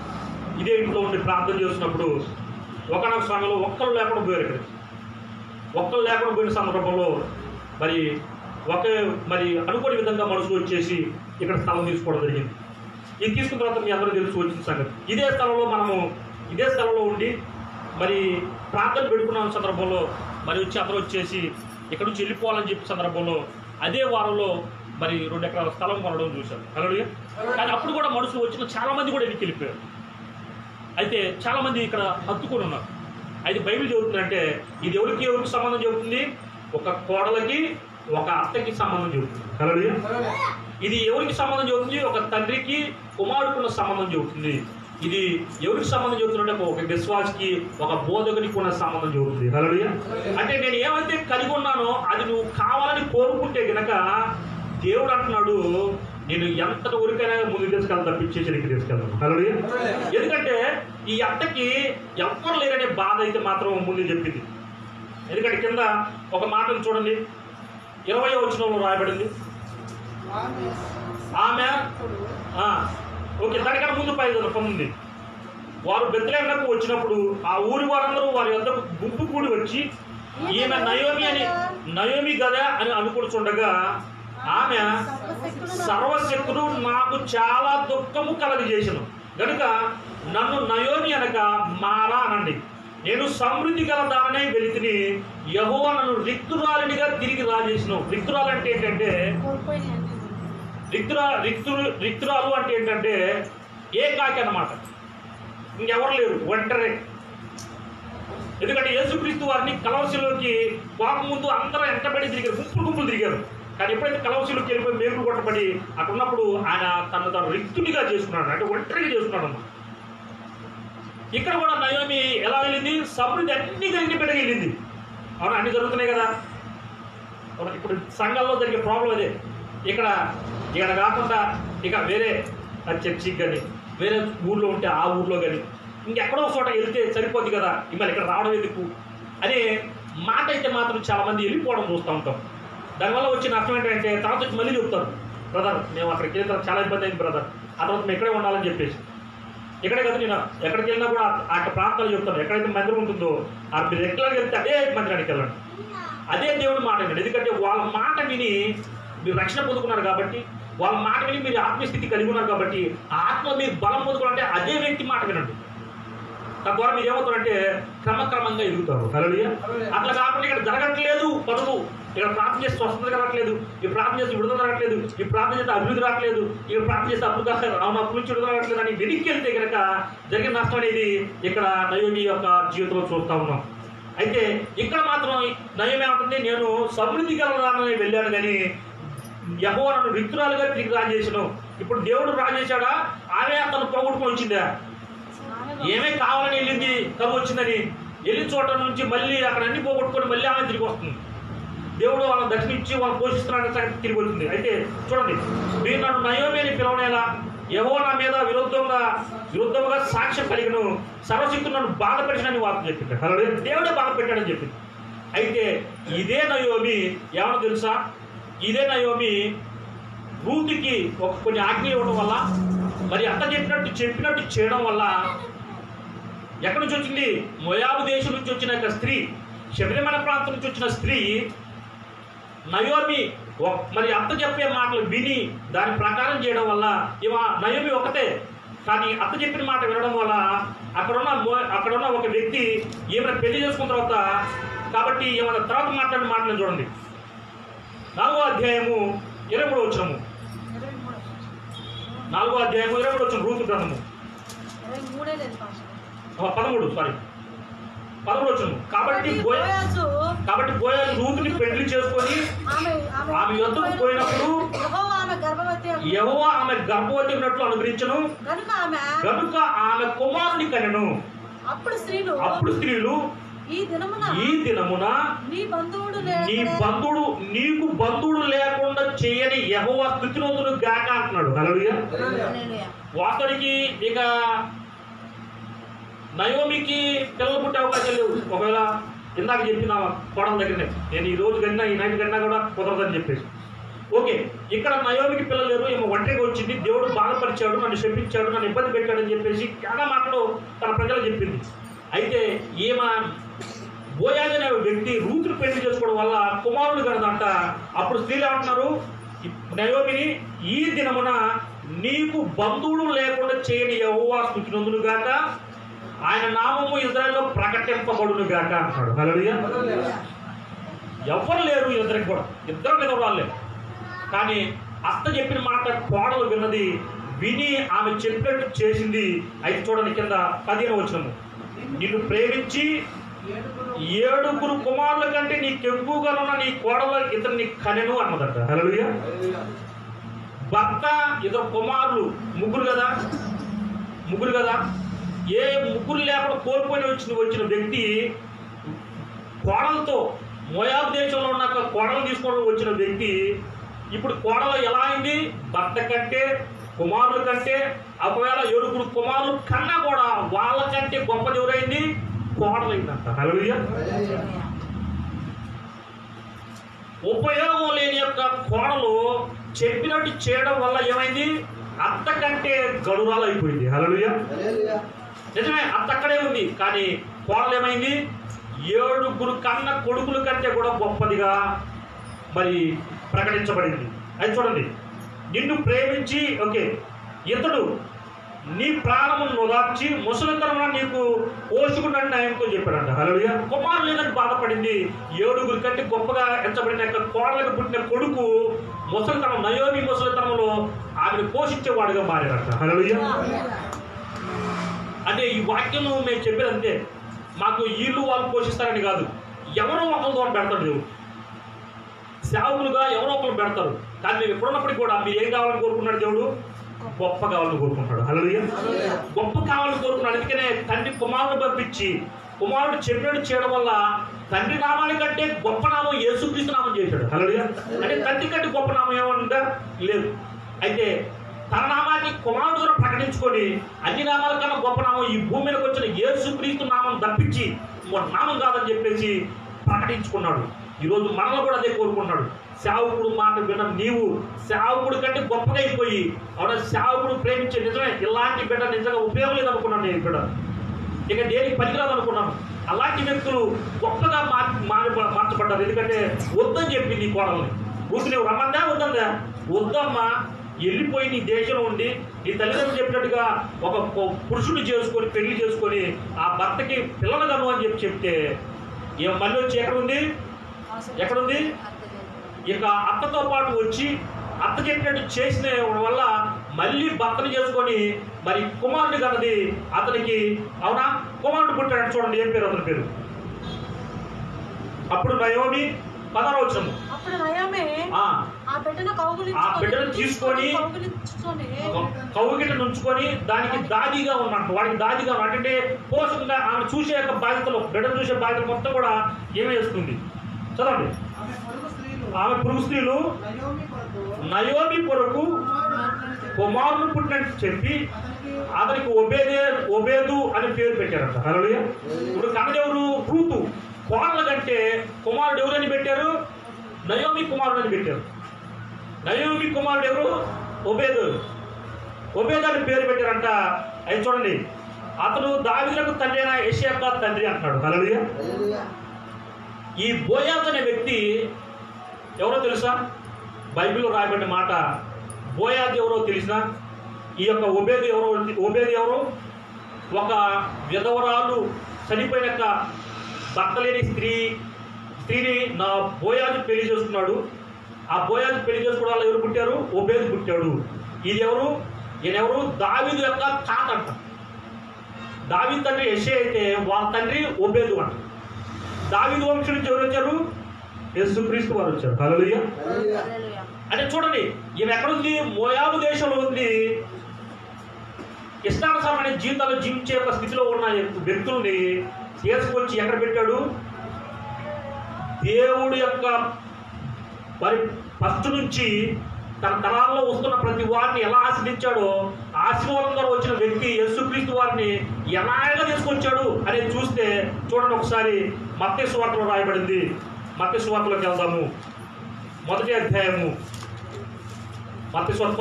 ఇదే ఇంట్లో ఉండి ప్రార్థన చేస్తున్నప్పుడు ఒకనొక సమయంలో ఒక్కరు లేకుండా పోయారు. ఇక్కడ ఒక్కరు లేకుండా పోయిన సందర్భంలో మరి అనుకోని విధంగా మనుషులు వచ్చేసి ఇక్కడ స్థలం తీసుకోవడం జరిగింది. ఇది తీసుకున్న తర్వాత మీ అందరూ తెలుసు వచ్చిన సంగతి. ఇదే స్థలంలో ఉండి మరి ప్రార్థన పెట్టుకున్న సందర్భంలో మరి అందరూ వచ్చేసి ఇక్కడ నుంచి వెళ్ళిపోవాలని చెప్పి సందర్భంలో అదే వారంలో మరి 2 ఎకరాల స్థలం కొనడం చూశారు. హల్లెలూయా. కానీ అప్పుడు కూడా మనుషులు వచ్చిన చాలామంది కూడా ఎన్నికి వెళ్ళిపోయారు. అయితే చాలామంది ఇక్కడ హత్తుకొని ఉన్నారు. అయితే బైబిల్ చెబుతుందంటే ఇది ఎవరికి సంబంధం చెబుతుంది? ఒక కోడలకి ఒక అత్తకి సంబంధం చెబుతుంది. హల్లెలూయా. ఇది ఎవరికి సంబంధం చెబుతుంది? ఒక తండ్రికి కుమారుడుకున్న సంబంధం చెబుతుంది. ఇది ఎవరికి సంబంధం చెబుతుందంటే ఒక విశ్వాసికి ఒక బోధకునికి ఉన్న సంబంధం చెబుతుంది. హల్లెలూయా. అంటే నేను ఏమైతే కలిగి ఉన్నానో అది నువ్వు కావాలని కోరుకుంటే గనక దేవుడు అంటున్నాడు నేను ఎంత ఊరికైనా ముందు తీసుకెళ్ళి తప్పించేసి నీకు తీసుకెళ్తాను. హల్లెలూయా. ఎందుకంటే ఈ అత్తకి ఎవ్వరు లేరనే బాధ అయితే మాత్రం ముందు చెప్పింది. ఎందుకంటే కింద ఒక మాటను చూడండి, 20వ వచనంలో రాయబడింది. ఆమె ఓకే, దానికన్నా ముందు 19 వారు బెత్లెహేమునకు వచ్చినప్పుడు ఆ ఊరి వారందరూ వారి వద్దకు గుంపు కూడి వచ్చి ఈమె నయోమి కదా అని అనుకుంటుండగా ఆమె సర్వశక్తుడు నాకు చాలా దుఃఖము కలగజేసెను గనుక నన్ను నయోమి అనక మారా అనండి. నేను సమృద్ధి గల దాననే వెలితిని, యెహోవా నన్ను రిక్తురాలినిగా తిరిగి రాజేసిన. రిక్తురాలు అంటే ఏంటంటే రిక్తురాలు అంటే ఏంటంటే ఏకాకి అన్నమాట. ఇంకెవరు లేరు, ఒంటరి. ఎందుకంటే యేసుక్రీస్తు వారిని కలవసిలోకి పోకముందు అందరూ ఎంటబడి తిరిగారు, గుంపులు తిరిగారు. కానీ ఎప్పుడైతే కలవసిలోకి వెళ్ళిపోయి మేకులు కొట్టబడి అక్కడ ఉన్నప్పుడు ఆయన తను రిక్తునిగా చేసుకున్నాడు, అంటే ఒంటరిగా చేసుకున్నాడు అన్నమాట. ఇక్కడ కూడా నయోమి ఎలా వెళ్ళింది? సమృద్ధి అన్ని కలిగిన బిడ్డగా వెళ్ళింది. అవును, అన్ని జరుగుతున్నాయి కదా. ఇప్పుడు సంఘాల్లో జరిగే ప్రాబ్లం అదే. ఇక్కడ కాకుండా ఇక వేరే చర్చికి కానీ వేరే ఊర్లో ఉంటే ఆ ఊర్లో కానీ ఇంకెక్కడో చోట వెళ్తే సరిపోద్ది కదా, ఇవాళ ఇక్కడ రావడం ఎందుకు అనే మాట అయితే మాత్రం చాలామంది వెళ్ళిపోవడం చూస్తూ ఉంటాం. దానివల్ల వచ్చిన అర్థం ఏంటంటే తర్వాత వచ్చి మళ్ళీ చెప్తారు, బ్రదర్ మేము అక్కడికి వెళ్ళిన తర్వాత చాలా ఇబ్బంది అయింది బ్రదర్, ఆ తర్వాత మేము ఇక్కడే ఉండాలని చెప్పేసి. ఇక్కడే కదా నేను ఎక్కడికి వెళ్ళినా కూడా ఆ ప్రాంతాలు చెప్తాను, ఎక్కడైతే మందిరం ఉంటుందో మీరు రెగ్యులర్గా వెళ్తే అదే మందిరానికి వెళ్ళండి, అదే దేవుడి మాట వినండి. ఎందుకంటే వాళ్ళ మాట విని మీరు రక్షణ పొందుకున్నారు కాబట్టి, వాళ్ళ మాట విని మీరు ఆత్మస్థితి కలిగి ఉన్నారు కాబట్టి, ఆత్మ మీరు బలం పొందుకోవాలంటే అదే వ్యక్తి మాట వినండి. తద్వారా మీరు ఏమవుతారంటే క్రమక్రమంగా ఎదుగుతారు. హల్లెలూయా. అట్లా కాకుండా ఇక్కడ జరగట్లేదు పనులు, ఇక్కడ ప్రార్థన చేస్తే స్వస్థత రావట్లేదు, ఈ ప్రార్థన చేస్తే విడుదల రావట్లేదు, ఈ ప్రార్థన చేస్తే అభివృద్ధి రావట్లేదు, ఈ ప్రార్థన చేస్తే అప్పుడు అప్పు నుంచి విడుదల రావట్లేదు అని వెనక్కి వెళ్తే కనుక జరిగిన నష్టం అనేది ఇక్కడ నయోమి యొక్క జీవితంలో చూస్తూ ఉన్నాం. అయితే ఇక్కడ మాత్రం నయోమి ఏమంటుంది? నేను సమృద్ధి కలగాలని వెళ్ళాను కానీ యెహోవా నన్ను రిక్తురాలుగా తిరిగి రాజేసాను. ఇప్పుడు దేవుడు రాజేశాడా? ఆమె తను పోగొట్టుకొని వచ్చిందా? ఏమే కావాలని వెళ్ళింది, కరువు వచ్చిందని వెళ్ళిన చోట నుంచి మళ్ళీ అక్కడ అన్ని పోగొట్టుకొని మళ్ళీ ఆమె తిరిగి వస్తుంది. దేవుడు వాళ్ళని దర్శనించి వాళ్ళని పోషిస్తున్నాడని సంగతి తిరిగి వచ్చింది. అయితే చూడండి, మీరు నన్ను నయోమి అని పిలవనేలా, యెహోవా నా మీద విరుద్ధంగా సాక్ష్యం కలిగిన సర్వశక్తులు నన్ను బాధపెట్టినని వార్త చెప్పింది. హల్లెలూయా. దేవుడే బాధ పెట్టాడని చెప్పింది. అయితే ఇదే నయోమి ఏమన్నా తెలుసా? ఇదే నయోమి రూతుకి కొన్ని ఆజ్ఞలు ఇవ్వడం వల్ల, మరి అత్త చెప్పినట్టు చేయడం వల్ల ఎక్కడి నుంచి వచ్చింది? మోయాబు దేశం నుంచి వచ్చిన ఒక స్త్రీ, శబరిమల ప్రాంతం నుంచి వచ్చిన స్త్రీ నయోమి మరి అత్త చెప్పే మాటలు విని దాని ప్రకారం చేయడం వల్ల నయోమి ఒకతే కానీ అత్త చెప్పిన మాట వినడం వల్ల అక్కడున్న ఒక వ్యక్తి ఏమైనా పెళ్లి చేసుకున్న తర్వాత కాబట్టి ఏమైనా తర్వాత మాట్లాడిన మాటలు చూడండి. 4వ అధ్యాయము 23వ వచనము. 4వ అధ్యాయము 23వ వచనం రూతు గ్రంథము 13వ వచనం. కాబట్టి బోయాజు రూతుని పెళ్లి చేసుకొని ఆమె యొద్దకు పోయినప్పుడు యెహోవా ఆమె గర్భవతి ఉన్నట్లు అనుగ్రహించను గనుక ఆమె కుమారుని కనెను. అప్పుడు స్త్రీలు ఈ దినమున నీ బంధువుడు నీకు బంధువుడు లేకుండా చేయని యెహోవా స్తుతినొందును గాక అంటున్నాడు. హల్లెలూయా. వాస్తవానికి ఇక నయోమికి పిల్లలు పుట్టే అవకాశం లేవు. ఒకవేళ ఇందాక చెప్పిన కోడల దగ్గరనే నేను ఈ రోజు కన్నా ఈ నైట్ కన్నా కూడా కుదరదని చెప్పేసి ఓకే. ఇక్కడ నయోమికి పిల్లలు లేరు, ఏమో ఒంటరిగా వచ్చింది, దేవుడు బాధపరిచాడు, నన్ను శపించాడు, నన్ను ఇబ్బంది పెట్టాడని చెప్పేసి చాలా మాటలు తన ప్రజలు చెప్పింది. అయితే ఈమె బోయాజు అనే వ్యక్తి రూతుని పెళ్లి చేసుకోవడం వల్ల కుమారుడు కనదంట. అప్పుడు స్త్రీలు ఏమంటున్నారు నయోమిని, ఈ దినమున నీకు బంధువులు లేకుండా చేయని యెహోవా స్తుతినొందును గాక, ఆయన నామము ఇజ్రాయెల్లో ప్రకటింపబడును గాక అంటున్నాడు. హల్లెలూయా. ఎవరు లేరు ఇద్దరికి కూడా, ఇద్దరు మీద వాళ్ళే. కానీ అత్త చెప్పిన మాట కోడలు విన్నది, విని ఆమె చెప్పినట్టు చేసింది. అయితే చూడండి కింద 15వ వచనము. నిన్ను ప్రేమించి 7 కుమారుల కంటే నీకెక్కువగా ఉన్న నీ కోడలు ఇతన్ని కనెను అన్నదట. హల్లెలూయా. భర్త 2 కుమారులు, ముగ్గురు కదా. ఏ ముగ్గురు లేకుండా కోల్పోయి వచ్చిన వ్యక్తి కోడలతో మోయాబు దేశంలో ఉన్నాక కోడలు తీసుకోవడం వచ్చిన వ్యక్తి ఇప్పుడు కోడలు ఎలా అయింది? భర్త కంటే కుమారుల కంటే ఒకవేళ 7 కుమారులు కన్నా కూడా వాళ్ళకంటే గొప్పది ఎవరైంది? కోడలైందంట. హల్లెలూయా. ఉపయోగం లేని యొక్క కోడలు చెప్పినట్టు చేయడం వల్ల ఏమైంది? అత్త కంటే గడురాలు అయిపోయింది. హల్లెలూయా. నిజమే, అత్త అక్కడే ఉంది, కానీ కోడలు ఏమైంది? 7 కన్న కొడుకుల కంటే కూడా గొప్పదిగా మరి ప్రకటించబడింది. అది చూడండి, నిన్ను ప్రేమించి ఓకే ఇతడు నీ ప్రాణమును నొదార్చి ముసలితనమున నీకు పోషకుడని న్యాయంతో చెప్పాడంట. హల్లెలూయా. కుమారులు లేదని బాధపడింది. 7 కంటే గొప్పగా ఎంచబడిన యొక్క కోడలకు పుట్టిన కొడుకు ముసలితనం, నయోమి ముసలితనంలో ఆమెను పోషించేవాడుగా మారాడంట. హల్లెలూయా. అంటే ఈ వాక్యం మేము చెప్పేది అంతే, మాకు వీళ్ళు వాళ్ళు పోషిస్తారని కాదు. ఎవరో ఒకరితో పెడతాడు దేవుడు, సేవకులుగా ఎవరో ఒకరు పెడతారు. కానీ మేము ఎప్పుడున్నప్పటికీ కూడా మీరు ఏం కావాలని కోరుకున్నాడు దేవుడు? గొప్ప కావాలని కోరుకుంటాడు. హల్లెలూయా. గొప్ప కావాలని కోరుకున్నాడు. అందుకనే తండ్రి కుమారుడు పంపించి కుమారుడు చెప్పినట్టు చేయడం వల్ల తండ్రి నామాని కంటే గొప్ప నామం యేసుక్రీస్తు నామం చేశాడు. హల్లెలూయా. అంటే తండ్రి కంటే గొప్ప నామం ఏమన్నా లేదు. అయితే తన నామాన్ని కుమారుడు ద్వారా ప్రకటించుకొని అన్ని నామాల కన్నా గొప్ప నామం ఈ భూమి మీదకి వచ్చిన యేసుక్రీస్తు నామం తప్పించి నామం కాదని చెప్పేసి ప్రకటించుకున్నాడు. ఈరోజు మనలో కూడా అదే కోరుకుంటున్నాడు. సేవకుడు మాట విన్న నీవు సేవకుడు కంటే గొప్పగా అయిపోయి అవునా సేవకుడు ప్రేమించే నిజమే ఇలాంటి బిడ్డ నిజంగా ఉపయోగం లేదనుకున్నాను. నేను బిడ్డ ఇక దేనికి పనికిరాదు అనుకున్నాను. అలాంటి వ్యక్తులు గొప్పగా మార్చబడ్డారు. ఎందుకంటే వద్దని చెప్పింది ఈ కోడల్ని. రూతు నువ్వు రమ్మందా వద్దందా? వద్దమ్మా, వెళ్ళిపోయి నీ దేశంలో ఉండి నీ తల్లిదండ్రులు చెప్పినట్టుగా ఒక పురుషుడు చేసుకొని పెళ్లి చేసుకొని ఆ భర్తకి పిల్లలు కను అని చెప్తే మళ్ళీ వచ్చి ఎక్కడుంది? ఇక అత్తతో పాటు వచ్చి అత్త చెప్పినట్టు చేసిన వల్ల మళ్ళీ భర్తను చేసుకొని మరి కుమారుడు కన్నది అతనికి. అవునా, కుమారుడు పుట్టాడు. చూడండి ఏం పేరు అతని పేరు. అప్పుడు నయోమి 16వ వచనము. ఆ బిడ్డను తీసుకొని కౌగిట నుంచుకొని దానికి దాదిగా ఉన్నట్టు వాడికి దాదిగా అంటే పోషకంగా ఆమె చూసే యొక్క బాధ్యతలు బిడ్డను చూసే బాధ్యత మొత్తం కూడా ఏమేస్తుంది చదవండి. ఆమె పురుగు స్త్రీలు నయోమి కొరకు కుమారుడు పుట్టినట్టు చెప్పి అతనికి ఒబేదు అని పేరు పెట్టారంట. హల్లెలూయా. ఇప్పుడు కన్నదెవరు? రూతు. కోడల కంటే కుమారుడు ఎవరని పెట్టారు? నయోమి కుమారుడు అని పెట్టారు. నయోమి కుమారుడు ఎవరు? ఒబేదు అని పేరు పెట్టారంట. అది చూడండి, అతను దావీదులకు తండ్రి అయిన యెషయా తండ్రి అంటున్నాడు. హల్లెలూయా. ఈ బోయాజు అనే వ్యక్తి ఎవరో తెలుసా? బైబిల్లో రాయబడిన మాట. బోయాజు ఎవరో తెలిసినా? ఈ యొక్క ఓబేదు ఎవరు? ఒక విధవరాలు చనిపోయినాక భర్త లేని స్త్రీని నా బోయాజు పెళ్లి చేసుకున్నాడు. ఆ బోయాజు పెళ్లి చేసుకోవడం వల్ల ఎవరు పుట్టారు? ఓబేదు పుట్టాడు. ఇది ఎవరు? ఈయనెవరు? దావీదు యొక్క తాత అంట. దావీదు తండ్రి యెషయా అయితే వాళ్ళ తండ్రి ఓబేదు అంట. దావీదు వంశం నుంచి ఎవరు వచ్చారు? యేసుక్రీస్తు వారు వచ్చారు. హల్లెలూయా. అంటే చూడండి, ఈమె ఎక్కడుంది? మోయాబు దేశంలో ఉంది. ఇష్టానుసారమైన జీవితాలు జీవించే ఒక స్థితిలో ఉన్న వ్యక్తుల్ని తీసుకొచ్చి ఎక్కడ పెట్టాడు? దేవుడు యొక్క మరి ఫస్ట్ నుంచి తన తరాల్లో వస్తున్న ప్రతి వారిని ఎలా ఆశ్రయించాడో, ఆశీర్వాదం ద్వారా వచ్చిన వ్యక్తి యేసుక్రీస్తు వారిని ఎలాగ తీసుకొచ్చాడు అనేది చూస్తే చూడండి ఒకసారి. మత్తయి సువార్తలో రాయబడింది. మత్తయి సువార్తలోకి వెళ్దాము. 1వ అధ్యాయము. మత్తయి సువార్త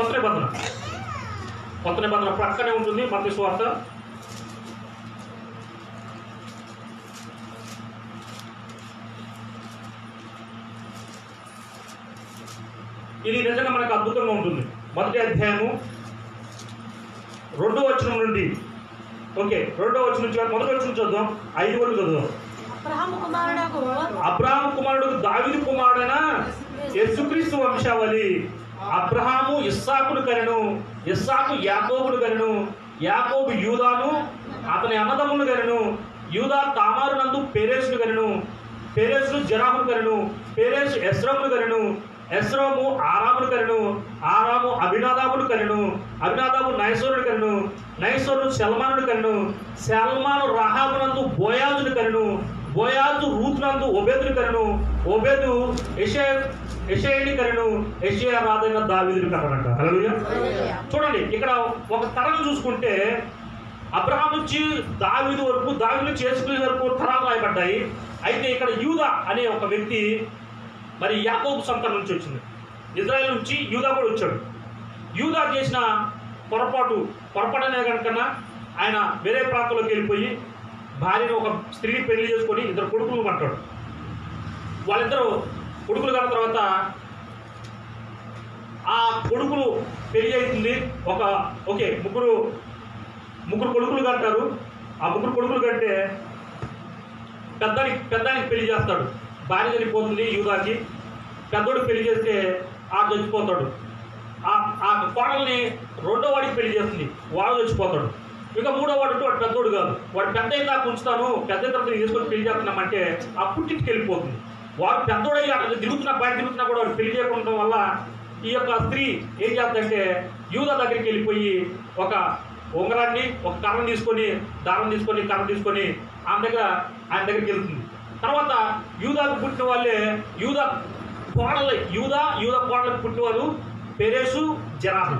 కొత్త నిబంధన ప్రక్కనే ఉంటుంది. మత్తయి సువార్త ఇది నిజంగా మనకు అద్భుతంగా ఉంటుంది. 1వ అధ్యాయము 2వ వచనం నుండి, ఓకే 2వ వచనం నుంచి 1వ వచనం చదువుదాం, 5 వరకు చదువుదాం. అబ్రహాము కుమారుడు దావీదు కుమారుడైన యేసుక్రీస్తు వంశావళి. అబ్రహాము ఇస్సాకును కనెను, ఇస్సాకు యాకోబును కనెను, యాకోబు యూదాను అతని అన్నదమ్ములను కనెను, యూదా తామారు నందు పేరేసును కనెను, పేరేసు జెరామును కనెను, పేరేసు ఎస్రోమును కనెను, ఎస్రోము ఆరామును కనెను, ఆరాము అభినాదాబును కనెను, అభినాదాబు నయసోరును కనెను, నయసోరు సల్మానుడు కనెను, సల్మాను రహాబునందు బోయాజును కనెను, బోయాజు రూతునందు ఓబేదును కనెను, ఓబేదు యెషయాని కనెను, యెషయా రాజైన దావీదును కనెనంట. హల్లెలూయా. చూడండి, ఇక్కడ ఒక తరం చూసుకుంటే అబ్రహాం నుంచి దావీదు వరకు, దావీదు నుంచి యేసుక్రీస్తు వరకు తరాలు రాయబడ్డాయి. అయితే ఇక్కడ యూదా అనే ఒక వ్యక్తి మరి యాకోబు సంతానం నుంచి వచ్చింది. ఇజ్రాయెల్ నుంచి యూదా కూడా వచ్చాడు. యూదా చేసిన పొరపాటు అనే కనుకన్నా ఆయన వేరే ప్రాంతంలోకి వెళ్ళిపోయి భార్యను ఒక స్త్రీని పెళ్లి చేసుకొని 2 కొడుకులు కంటాడు. వాళ్ళిద్దరూ కొడుకులు కన్న తర్వాత ఆ కొడుకులు పెళ్లి అవుతుంది. ముగ్గురు కొడుకులు కంటారు. ఆ 3 కొడుకులు కంటే పెద్దానికి పెళ్లి చేస్తాడు. భార్య చనిపోతుంది యూదాకి. పెద్దోడికి పెళ్లి చేస్తే ఆ చచ్చిపోతాడు. ఆ కోడల్ని 2వ వాడికి పెళ్లి చేస్తుంది, వాడు చచ్చిపోతాడు. ఇక 3వ వాడు అంటే వాడు పెద్దోడు కాదు, వాడు పెద్ద అయినా ఉంచుతాను, పెద్ద తర్వాత తీసుకొని పెళ్లి చేస్తున్నామంటే ఆ పుట్టింటికి వెళ్ళిపోతుంది. వాడు పెద్దోడై అక్కడ బయట తిరుగుతున్నా కూడా వాడు పెళ్లి చేయకుండా వల్ల ఈ యొక్క స్త్రీ ఏం చేద్దంటే యూదా దగ్గరికి వెళ్ళిపోయి ఒక ఉంగరాన్ని, ఒక కర్రను తీసుకొని, దారం తీసుకొని, కర్ర తీసుకొని ఆయన దగ్గరికి వెళ్తుంది. తర్వాత యూదాకు పుట్టిన వాళ్ళే యూదా కోడలకు పుట్టిన వాళ్ళు పేరేసు జెరాహు.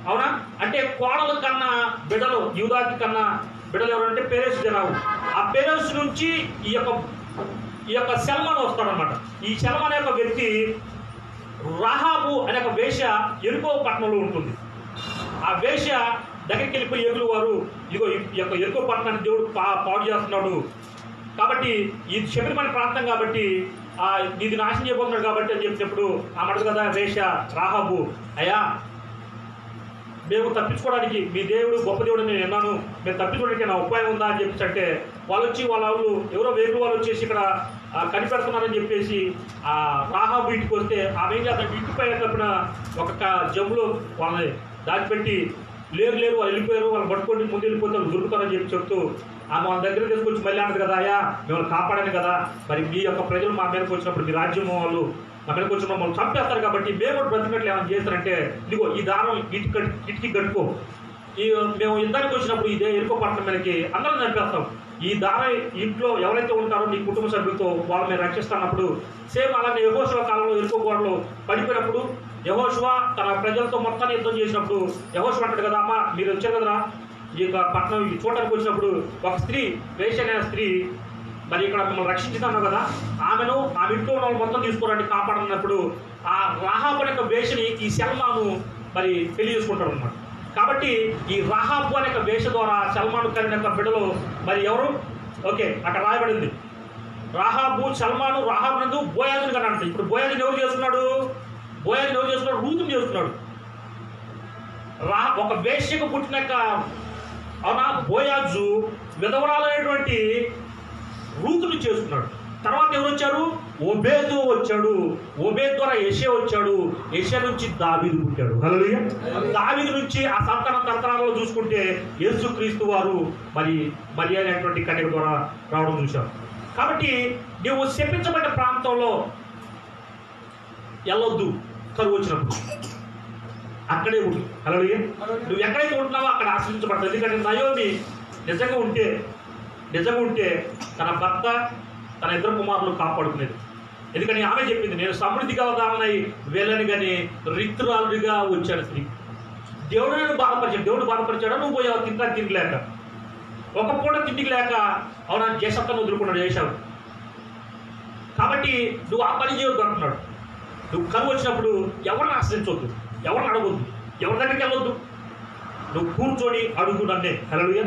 అవునా? అంటే కోడల కన్నా బిడ్డలు, యూదాకి కన్నా బిడ్డలు ఎవరంటే పేరేసు జెరాహు. ఆ పేరేసు నుంచి ఈ యొక్క సల్మాన్ వస్తాడనమాట. ఈ సల్మాన్ యొక్క వ్యక్తి రాహాబు అనే ఒక వేశ్య ఎరుకో పట్టణంలో ఉంటుంది. ఆ వేశ్య దగ్గరికి వెళ్ళిపోయి ఎగులు వారు ఇదిగో ఈ యొక్క ఎరుకో పట్టణాన్ని దేవుడు పాడు చేస్తున్నాడు కాబట్టి, ఇది శబరిమల ప్రాంతం కాబట్టి ఇది నాశనం చేయబోతున్నాడు కాబట్టి అని చెప్పినప్పుడు ఆమెడు కదా వేశ్య రాహాబు, అయ్యా మేము తప్పించుకోవడానికి మీ దేవుడు గొప్ప దేవుడు నేను విన్నాను, మేము తప్పించుకోవడానికి నా ఉపాయం ఉందా అని చెప్పేసి అంటే వాళ్ళు ఎవరో వేరు వాళ్ళు వచ్చేసి ఇక్కడ కనిపెడుతున్నారని చెప్పేసి ఆ రాహాబు ఇంటికి వస్తే ఆమె ఏం చేస్తాడు, ఇంటి పైన తప్పిన ఒక జమ్ములో వాళ్ళని దాచిపెట్టి లేరు వాళ్ళు వెళ్ళిపోయారు, వాళ్ళు పట్టుకొని ముందు వెళ్ళిపోతారు, దొరుకుతారని చెప్తూ ఆమె వాళ్ళ దగ్గర తీసుకొచ్చి మళ్ళీ అన్నది కదా, అయ్యా మిమ్మల్ని కాపాడాను కదా, మరి మీ యొక్క ప్రజలు మా మీదకి వచ్చినప్పుడు మీ రాజ్యం వాళ్ళు మా మీదకి వచ్చిన మమ్మల్ని చంపేస్తారు కాబట్టి మేము కూడా బ్రతికినట్లు ఏమైనా చేస్తారంటే ఇదిగో ఈ దారం ఇటుకి కట్టుకో, మేము యుద్ధానికి వచ్చినప్పుడు ఇదే ఎరుకో పట్టణం మీదకి అందరం చంపేస్తాం, ఈ దారం ఇంట్లో ఎవరైతే ఉంటారో నీ కుటుంబ సభ్యులతో వాళ్ళు మేము రక్షిస్తున్నప్పుడు సేమ్ అలాగే యెహోషువ కాలంలో ఎరుకో గోడలు పడిపోయినప్పుడు యెహోషువ తన ప్రజలతో మొత్తాన్ని యుద్ధం చేసినప్పుడు యెహోషువ అంటాడు కదా, అమ్మ మీరు వచ్చారు కదరా ఈ యొక్క పట్టణం చూడడానికి వచ్చినప్పుడు ఒక స్త్రీ వేశ్య అనే స్త్రీ మరి ఇక్కడ మిమ్మల్ని రక్షించుతాను కదా, ఆమె ఇంట్లో ఉన్న వాళ్ళు మొత్తం తీసుకోరండి కాపాడన్నప్పుడు ఆ రాహాబు అనే వేషని ఈ సల్మాను మరి పెళ్లి చేసుకుంటాడు అన్నమాట. కాబట్టి ఈ రాహాబు అనే వేష ద్వారా సల్మాను కలిగిన బిడ్డలు మరి ఎవరు, ఓకే అక్కడ రాయబడింది రాహాబు సల్మాను రాహాబు నందు బోయాజుని కదా అంటే ఇప్పుడు బోయాజుని ఎవరు చేసుకున్నాడు, రూతుని చేసుకున్నాడు. ఒక వేశ్యకు పుట్టినాక అవునా బోయాజు విధవరాలైనటువంటి రూతును చేసుకున్నాడు. తర్వాత ఎవరు వచ్చారు? ఓబేదు వచ్చాడు. ఓబేదు ద్వారా యెషయా వచ్చాడు. యెషయా నుంచి దావీదు పుట్టాడు. హల్లెలూయా. దావీదు నుంచి ఆ సంతాన తరతరాలలో చూసుకుంటే యేసుక్రీస్తు వారు మరి అనేటువంటి కన్యక ద్వారా రావడం చూశారు. కాబట్టి నువ్వు శపించబడ్డ ప్రాంతంలో వెళ్ళొద్దు. కరువు వచ్చినప్పుడు అక్కడే ఉండు. హల్లెలూయా. నువ్వు ఎక్కడైతే ఉంటున్నావో అక్కడ ఆశ్రయించబడతావు. ఎందుకంటే నయోమి నిజంగా ఉంటే తన భర్త తన ఇద్దరు కుమారులు కాపాడుకునేది. ఎందుకని ఆమె చెప్పింది, నేను సమృద్ధిగా ఉదాహరణై వేలని కానీ రిక్తురాలుగా వచ్చాడు. స్త్రీ దేవుడు నేను బాధపరిచాడు. దేవుడు బాధపరిచాడా? నువ్వు పోయావు తిండికి లేక, ఒక పూట తిండికి లేక అవునా జేసత్తాను వదులుకున్నాడు చేశావు. కాబట్టి నువ్వు ఆ పని చేయొద్దు అంటున్నాడు. నువ్వు కరువు వచ్చినప్పుడు ఎవరిని ఆశ్రయించవద్దు, ఎవరిని అడగొద్దు, ఎవరి దగ్గరికి వెళ్ళొద్దు. నువ్వు కూర్చొని అడుగు నన్నే. హల్లెలూయా.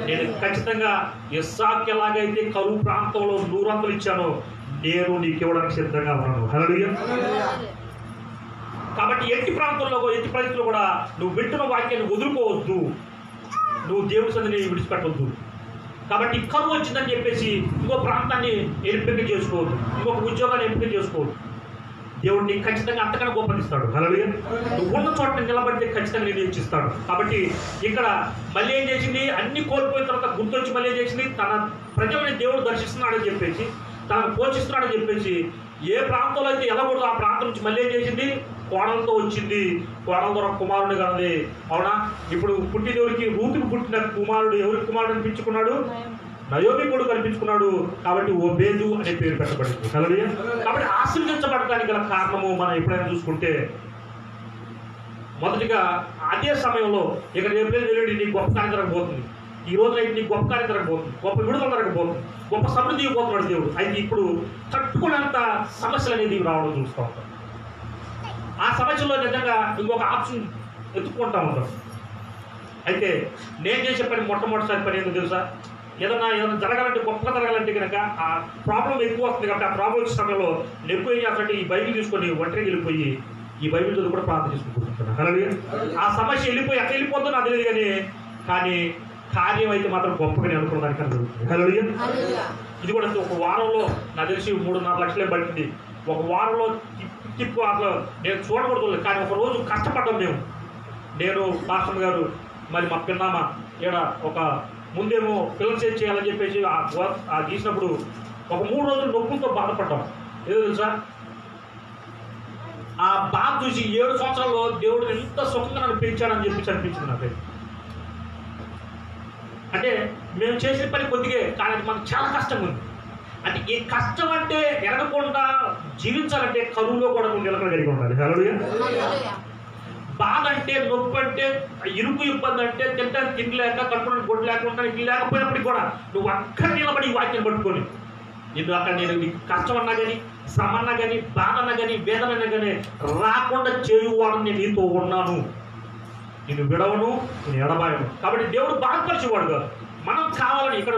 నేను ఖచ్చితంగా ఇస్సాకు ఎలాగైతే కరువు ప్రాంతంలో 100 ఇచ్చానో నేను నీకు ఇవ్వడానికి సిద్ధంగా ఉన్నాను. హల్లెలూయా. కాబట్టి ఎట్టి ప్రాంతంలో ఎట్టి పరిస్థితుల్లో కూడా నువ్వు వింటున్న వాక్యాన్ని వదులుకోవద్దు. నువ్వు దేవుడి సన్నిధిని విడిచిపెట్టవద్దు. కాబట్టి కరువు వచ్చిందని చెప్పేసి ఇంకో ప్రాంతాన్ని ఎంపిక చేసుకోవద్దు, ఇంకొక ఉద్యోగాన్ని ఎంపిక చేసుకోవద్దు. దేవుడు నీకు ఖచ్చితంగా అంతకన్నా గొప్పదిస్తాడు. హల్లెలూయా. నువ్వు ఉన్న చోట నిలబడితే ఖచ్చితంగా నేను ఇచ్చిస్తాడు. కాబట్టి ఇక్కడ మళ్ళీ ఏం చేసింది? అన్ని కోల్పోయిన తర్వాత గుర్తొచ్చి మళ్ళీ ఏం చేసింది? తన ప్రజల్ని దేవుడు దర్శిస్తున్నాడని చెప్పేసి, తనకు పోషిస్తున్నాడని చెప్పేసి, ఏ ప్రాంతంలో అయితే వెళ్ళకూడదు ఆ ప్రాంతం నుంచి మళ్ళీ ఏం చేసింది? కోడలతో వచ్చింది. కోడల ద్వారా కుమారుడు కలది. అవునా? ఇప్పుడు పుట్టినెవరికి? రూతుకు పుట్టిన కుమారుడు ఎవరికి కుమారుడు అనిపించుకున్నాడు? నయోమి కొడుకు కనిపించుకున్నాడు. కాబట్టి ఓబేదు అనే పేరు పెట్టబడింది. హల్లెలూయా. కాబట్టి ఆశీర్వదించబడటానికి గల కారణము మనం ఎప్పుడైనా చూసుకుంటే, మొదటిగా అదే సమయంలో ఇక్కడ ఎప్పుడైనా వెళ్ళి నీకు గొప్ప కార్యం జరగబోతుంది, ఈ రోజు అయితే నీకు గొప్ప కార్యం జరగబోతుంది, గొప్ప విడుదల జరగబోతుంది, గొప్ప సమృద్ధి ఇవ్వబోతున్నాడు దేవుడు. అయితే ఇప్పుడు తట్టుకునేంత సమస్యలు అనేది రావడం చూస్తూ ఉంటాం. ఆ సమస్యలో నిజంగా ఇంకొక ఆప్షన్ ఎత్తుకుంటా ఉంటాం. అయితే నేను చేసే పని మొట్టమొదటిసారి పని ఏంటో తెలుసా? ఏదైనా జరగాలంటే గొప్పగా జరగాలంటే కనుక ఆ ప్రాబ్లం ఎక్కువ వస్తుంది. కాబట్టి ఆ ప్రాబ్లం వచ్చే సమయంలో నేను ఎక్కువ ఏం చేస్తానంటే ఈ బైబిల్ తీసుకొని ఒంటరికి వెళ్ళిపోయి ఈ బైబిల్ చదువు కూడా ప్రార్థన చేసుకుంటున్నాను. హల్లెలూయా. ఆ సమస్య వెళ్ళిపోయి అక్కడ వెళ్ళిపోతుందో నాకు తెలియదు కానీ కార్యం అయితే మాత్రం గొప్పగానే అనుకున్న దానికి జరుగుతుంది. హల్లెలూయా. ఇది కూడా ఒక వారంలో నాకు తెలిసి 3-4 లక్షలే పడుతుంది. ఒక వారంలో తిప్పు అసలు నేను చూడకూడదు. కానీ ఒక రోజు కష్టపడ్డాం మేము, నేను మాస్టర్ గారు మరి మా పిన్నామ ఈడ ఒక ముందేమో పిల్లలు చేయాలని చెప్పేసి ఆ గీసినప్పుడు ఒక 3 రోజులు నొప్పులతో బాధపడ్డాం. ఏదో తెలుసా? ఆ బాధ చూసి 7 సంవత్సరాల్లో దేవుడు ఎంత సుఖంగా నన్ను పెంచాడని చెప్పేసి అనిపించింది నాకైతే. అంటే మేము చేసే పని కొద్దిగా, కానీ అది మనకు చాలా కష్టంగా ఉంది. అంటే ఈ కష్టం అంటే ఎరగకుండా జీవించాలంటే కరువులో కూడా నువ్వు నిలకడగలిగి ఉండాలి. హల్లెలూయా. బాధ అంటే, నొప్పి అంటే, ఇరుకు ఇబ్బంది అంటే, తింటానికి తిండి లేక, కట్టుకోవడానికి గొడ్డు లేకుండా ఇల్లు లేకపోయినప్పటికీ కూడా నువ్వు అక్కడ నిలబడి ఈ వాక్యం పట్టుకొని నేను అక్కడ నేను కష్టం అన్నా కానీ, శ్రమ అన్నా కానీ, బాధ అన్నా కానీ, వేదన అన్నా కానీ రాకుండా చేయువాడు నేను నీతో ఉన్నాను, నేను విడవను, నేను ఎడబాయను. కాబట్టి దేవుడు బాధపరిచేవాడు కాదు. మనం కావాలని, ఇక్కడ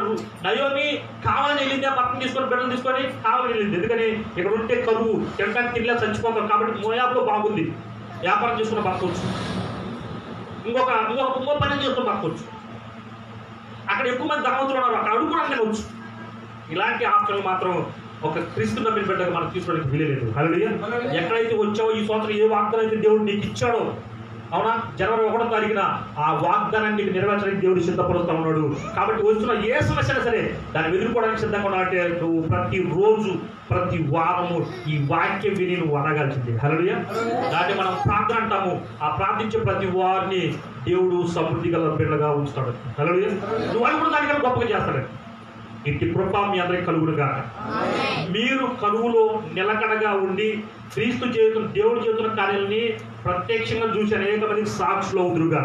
నయోమి కావాలని వెళ్ళింది, ఆ భర్తను తీసుకొని బిడ్డలు తీసుకొని కావాలని వెళ్ళింది. ఎందుకని ఇక్కడ ఉంటే కరువు, తినడానికి తిండిలా చచ్చిపోతాం. కాబట్టి మోయాబులో బాగుంది, వ్యాపారం చేసుకున్న బతకొచ్చు, ఇంకో పని చేసుకుని బతకొచ్చు. అక్కడ ఎక్కువ మంది ధనవంతులు ఉన్నారు, అక్కడ అడుగుకోవడానికి వచ్చు. ఇలాంటి ఆప్షన్లు మాత్రం ఒక క్రీస్తు నమ్మిన బిడ్డగా మనం తీసుకోవడానికి వీలేదు. హల్లెలూయా. ఎక్కడైతే వచ్చావో ఈ సంవత్సరం ఏ వాగ్దానం అయితే దేవుడు నీకు ఇచ్చాడో, అవునా, జనవరి 1వ తారీఖున ఆ వాగ్దానాన్ని నీకు నెరవేర్చడానికి దేవుడు సిద్ధపడుతూ ఉన్నాడు. కాబట్టి వస్తున్న ఏ సమస్య అయినా సరే దాన్ని ఎదుర్కోవడానికి సిద్ధంగా ఉన్నాడంటే నువ్వు ప్రతిరోజు ప్రతి వారము ఈ వాక్యం విని నువ్వు అనగాల్సిందే. హల్లెలూయా. దాన్ని మనం ప్రార్థన అంటాము. ఆ ప్రార్థించే ప్రతి వారిని దేవుడు సమృద్ధి గల బిడ్డగా ఉంచుతాడు. హల్లెలూయా. నువ్వు అనుకున్న దానికన్నా గొప్పగా చేస్తాడు. ఇంటి కృప మీ అందరికి కలుగునుగా. మీరు కరువులో నిలకడగా ఉండి క్రీస్తు చేతులు దేవుడు చేతున్న కార్యాలని ప్రత్యక్షంగా చూసి అనేక మందికి సాక్షులు అవుదురుగా.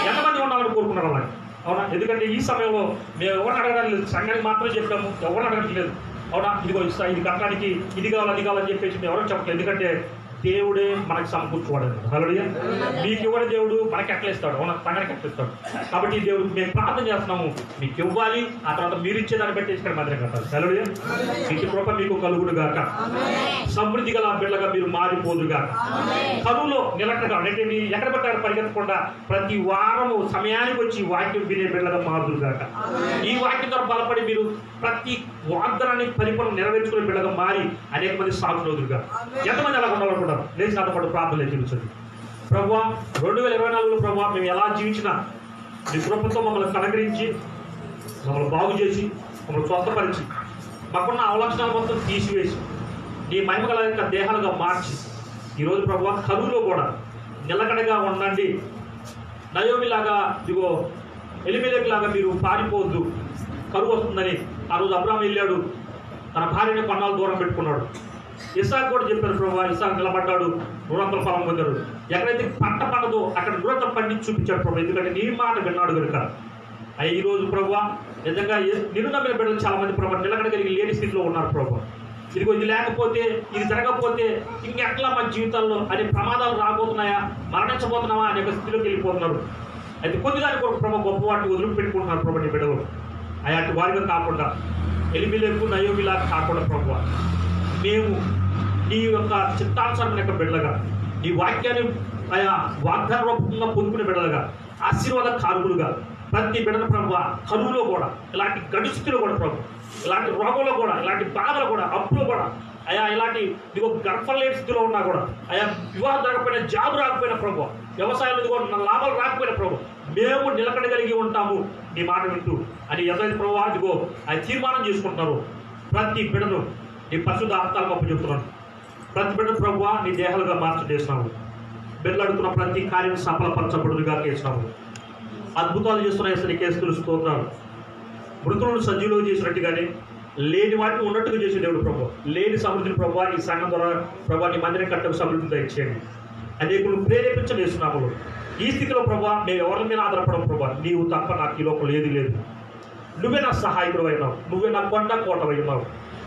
ఎంతమంది ఉండాలని కోరుకున్నారు అలాగే, అవునా? ఎందుకంటే ఈ సమయంలో మేము ఎవరిని అడగడానికి లేదు, సంఘానికి మాత్రమే చెప్పాము, ఎవరిని అడగట్లేదు. అవునా? ఇదిగో ఇది కట్టడానికి ఇది కావాలి అది కావాలని చెప్పేసి మేము ఎవరికి చెప్పలేదు. ఎందుకంటే దేవుడే మనకు సమకూర్చుకోవడం. హల్లెలూయా. మీకు ఇవ్వని దేవుడు మనకి ఎట్లా ఇస్తాడు? అవునా, సంఘానికి ఎట్లా ఇస్తాడు? కాబట్టి దేవుడు మేము ప్రార్థన చేస్తున్నాము, మీకు ఇవ్వాలి, ఆ తర్వాత మీరు ఇచ్చేదాన్ని బట్టి ఇక్కడ మందిరం కట్టాలి. హల్లెలూయా. మీకు కృప మీకు కలుగును గాక, సమృద్ధి గల బిడ్డగా మీరు మారిపోదు గాక, కరువులో నిలకడగా అంటే ఎక్కడ పెట్టారు పరిగెత్తకుండా ప్రతి వారము సమయానికి వచ్చి వాక్యం వినే బిడ్డగా మారుదురు గాక. ఈ వాక్యం ద్వారా బలపడి మీరు ప్రతి వాగ్దానాన్ని పరిపూర్ణ నెరవేర్చుకునే బిడ్డగా మారి అనేక మంది సాగులు అవుదురుగా. ఎంతమంది అలా ఉండాలనుకుంటారు? లేచి నాతో పాటు ప్రార్థనలు జీవించండి. ప్రభువా, 2024లో ప్రభువా మేము ఎలా జీవించినా మీ కృపతో మమ్మల్ని కనగరించి, మమ్మల్ని బాగు చేసి, మమ్మల్ని స్వస్థపరిచి, మాకున్న అవలక్షణాలు మొత్తం తీసివేసి నీ మహిమగల యొక్క దేహాలుగా మార్చి ఈరోజు ప్రభువా కరువులో కూడా నిలకడగా ఉండండి. నయోమిలాగా ఇదిగో ఎలిమెలెకు లాగా మీరు పారిపోవద్దు, కరువు వస్తుందని ఆ రోజు అబ్రాహాము వెళ్ళాడు, తన భార్యని కొన్నాళ్ళు దూరం పెట్టుకున్నాడు. ఇస్సాకు కూడా చెప్పారు ప్రభు, ఇస్సాకు నిలబడ్డాడు, 100 ఫలం పొందారు. ఎక్కడైతే పంట పండదో అక్కడ 100 పండించి చూపించాడు ప్రభు, ఎందుకంటే నీ మాట విన్నాడు కనుక. ఈ రోజు ప్రభు నిజంగా నిరునమ్మిన బిడ్డలు చాలా మంది ప్రభు నిలకడగలిగి లేని స్థితిలో ఉన్నారు ప్రభు. ఇదిగో ఇది లేకపోతే, ఇది జరగకపోతే ఇంకెట్లా మన జీవితాల్లో అనే ప్రమాదాలు రాబోతున్నాయా, మరణించబోతున్నావా అనే ఒక స్థితిలోకి వెళ్ళిపోతున్నారు. అయితే కొద్దిదాని కొరకు ప్రభు గొప్ప వాటిని వదిలిపెట్టుకుంటున్నారు ప్రభు నీ బిడ్డలు. అయాటి వారిగా కాకుండా ఎలిమెలెకు నయోమిలా కాకుండా ప్రభు మేము నీ యొక్క చిత్తానుసారమైన యొక్క బిడ్డలుగా, నీ వాక్యాన్ని ఆయా వాగ్దాన రూపంగా పొందుకునే బిడ్డలుగా, ఆశీర్వాద కారుకులుగా ప్రతి బిడ్డల ప్రభు కరువులో కూడా, ఇలాంటి గడు స్థితిలో కూడా ప్రభు, ఇలాంటి రోగంలో కూడా, ఇలాంటి బాధలు కూడా, అప్పులో కూడా, అయా ఇలాంటి ఇదిగో గర్భలేని స్థితిలో ఉన్నా కూడా, అయా వివాహం జరగకపోయినా, జాబ్ రాకపోయినా ప్రభు, వ్యవసాయంలో ఇదిగో లాభాలు రాకపోయినా ప్రభు, మేము నిలకడగలిగి ఉంటాము నీ మాట వింటూ అని ఎవరైతే ప్రభు ఇదిగో ఆయన తీర్మానం చేసుకుంటున్నారు. ప్రతి బిడ్డను నీ పరిశుద్ధ హస్తాలకు అప్పచెప్తున్నాను. ప్రతి బిడ్డ ప్రభు నీ దేహాలుగా మార్చేసినాము. బిడ్డలు అడుగుతున్న ప్రతి కార్యం సఫలపరచబడుగా చేసినాము. అద్భుతాలు చేస్తున్న అసలు కేసులు స్తోత్రాలు. మృతులను సజీవులు చేసినట్టుగానే లేని వాటిని ఉన్నట్టుగా చేసే దేవుడు ప్రభు, లేని సమృద్ధిని ప్రభు ఈ సంఘం ద్వారా ప్రభు నీ మందిరం కట్టకు సమృద్ధితో ఇచ్చేయండి. అనేకులు ప్రేరేపించలేస్తున్నాము. ఈ స్థితిలో ప్రభు మేము ఎవరి మీద ఆధారపడము ప్రభు, నీవు తప్ప నాకు ఈ లోపల ఏది లేదు. నువ్వే నా సహాయకుడు అయినావు, నువ్వే నా కొండ కోటవై ఉన్నావు,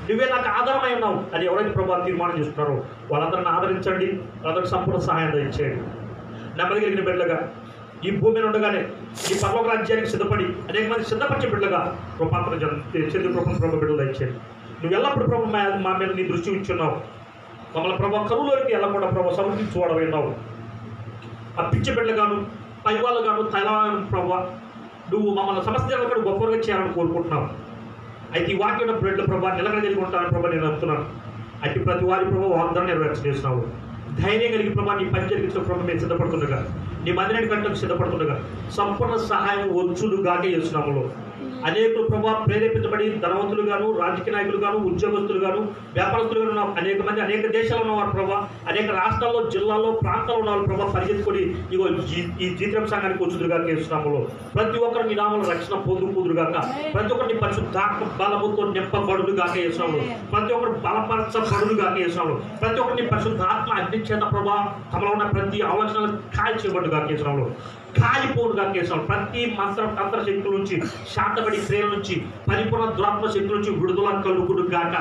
నువ్వే నాకు ఆధారమై ఉన్నావు అని ఎవరైతే ప్రభు తీర్మానం చేస్తున్నారో వాళ్ళందరిని ఆదరించండి, వాళ్ళందరికీ సంపూర్ణ సహాయం ఇచ్చేయండి. నెమ్మది కలిగిన బిడ్డలుగా ఈ భూమిని ఉండగానే ఈ పరలోక రాజ్యానికి సిద్ధపడి అనేక మంది సిద్ధపరిచే బిడ్డలుగా రూపాంతరం చెంది ప్రభు బిడ్డలు ఇచ్చేయండి. నువ్వు ఎల్లప్పుడు ప్రభు మా మీద నీ దృష్టి ఉంచున్నావు. మమ్మల్ని ప్రభు కరువులోకి వెళ్ళకుండా ప్రభు సమృద్ధించుకోవడమైనావు. ఆ పిచ్చి బిడ్డలుగాను, పైవాళ్ళుగాను, తైలాను ప్రభు నువ్వు మమ్మల్ని సమస్యలు గొప్పగా చేయాలని కోరుకుంటున్నావు. అయితే ఈ వాక్యం బిడ్డల ప్రభావ నిలకడగలిగి ఉంటానని ప్రభావ నేను నమ్ముతున్నాను. అయితే ప్రతి వారి ప్రభావ వాగ్దానం నెరవేర్చేస్తున్నావు. ధైర్యం కలిగి ప్రభావ నీ పని జరిగించిన ప్రభావ మేము సిద్ధపడుతుండగా, నీ మందిరాన్ని కట్టడానికి సిద్ధపడుతుండగా సంపూర్ణ సహాయం వచ్చుడుగానే చేస్తున్నాము. అనేకులు ప్రభావ ప్రేరేపించబడి ధనవంతులుగాను, రాజకీయ నాయకులుగాను, ఉద్యోగస్తులుగాను, వ్యాపారస్తులుగాను అనేక మంది అనేక దేశాల్లో ఉన్నవారు ప్రభావ, అనేక రాష్ట్రాల్లో, జిల్లాల్లో, ప్రాంతాల్లో ఉన్నవారు ప్రభావ పరిగెత్తుకొని ఇగో ఈ జీతం సంఘానికి వచ్చుదురుగా చేస్తున్నాము. ప్రతి ఒక్కరు నీ నామలు రక్షణ పొందుకుదురుగాక, ప్రతి ఒక్కరిని పరిశుద్ధాత్మ బలముతో నింపబడులుగా చేస్తున్నాము. ప్రతి ఒక్కరు బలపరచబడులుగా చేస్తున్నాము. ప్రతి ఒక్కరిని పరిశుద్ధాత్మ అగ్నిచేత ప్రభావ తమలో ఉన్న ప్రతి ఆలోచనలు కాల్చేయబడుగా చేస్తున్నాము. కాలిపోనుగా చేస్తున్నాము. ప్రతి మంత్ర తంత్ర శక్తుల నుంచి, శాంతబడి క్రియల నుంచి, పరిపూర్ణ దురాత్మ శక్తుల నుంచి విడుదల కలుగుడు గాక,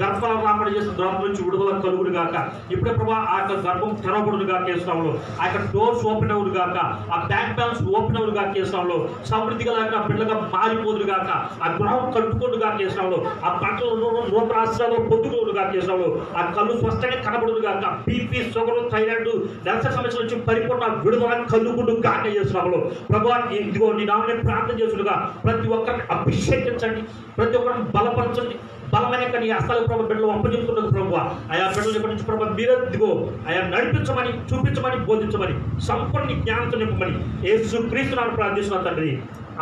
గర్భాలు రాకుండా చేసిన దురాత్మ నుంచి విడుదల కలుగుడు గాక. ఇప్పుడే ప్రభావ ఆ యొక్క గర్భం తెరవబడుగా చేస్తున్నాము. ఆ యొక్క డోర్స్ ఓపెన్ అవుడు గాక, ఆ బ్యాంక్ బ్యాలెన్స్ ఓపెన్ అవుడుగా చేస్తున్నాము. సమృద్ధిగా లేక పిల్లగా మారిపోదురు గాక, ఆ గృహం కట్టుకోడుగా చేస్తున్నాము. ఆ పంటలను నూతన ఆశ్రయాలు పొందుకోడుగా చేస్తున్నాము. ఆ కళ్ళు స్పష్టంగా కనబడుడు గాక, బీపీ, షుగర్, థైరాయిడ్, నెలసరి సమస్యల నుంచి పరిపూర్ణ విడుదల కలుగుడు గాక చేస్తున్నాము. ప్రభావ ఇదిగో నీ నామని ప్రార్థన చేసుడుగా ప్రతి ఒక్కరిని అభిషేకించండి, ప్రతి ఒక్కరిని బలపరచండి. బలమైన నీ హస్తాల ప్రభావ బిడ్డలు అప్పచెప్తున్నది ప్రభావ. ఆయా బిడ్డలు ఇప్పటి నుంచి ప్రభావ మీరే దిగో ఆయా నడిపించమని, చూపించమని, బోధించమని, సంపూర్ణ జ్ఞానంతో నింపమని యేసు క్రీస్తు నామమున ప్రార్థిస్తున్నాను తండ్రి.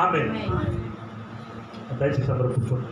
ఆమేన్. దయచేసి అందరూ కూర్చోండి.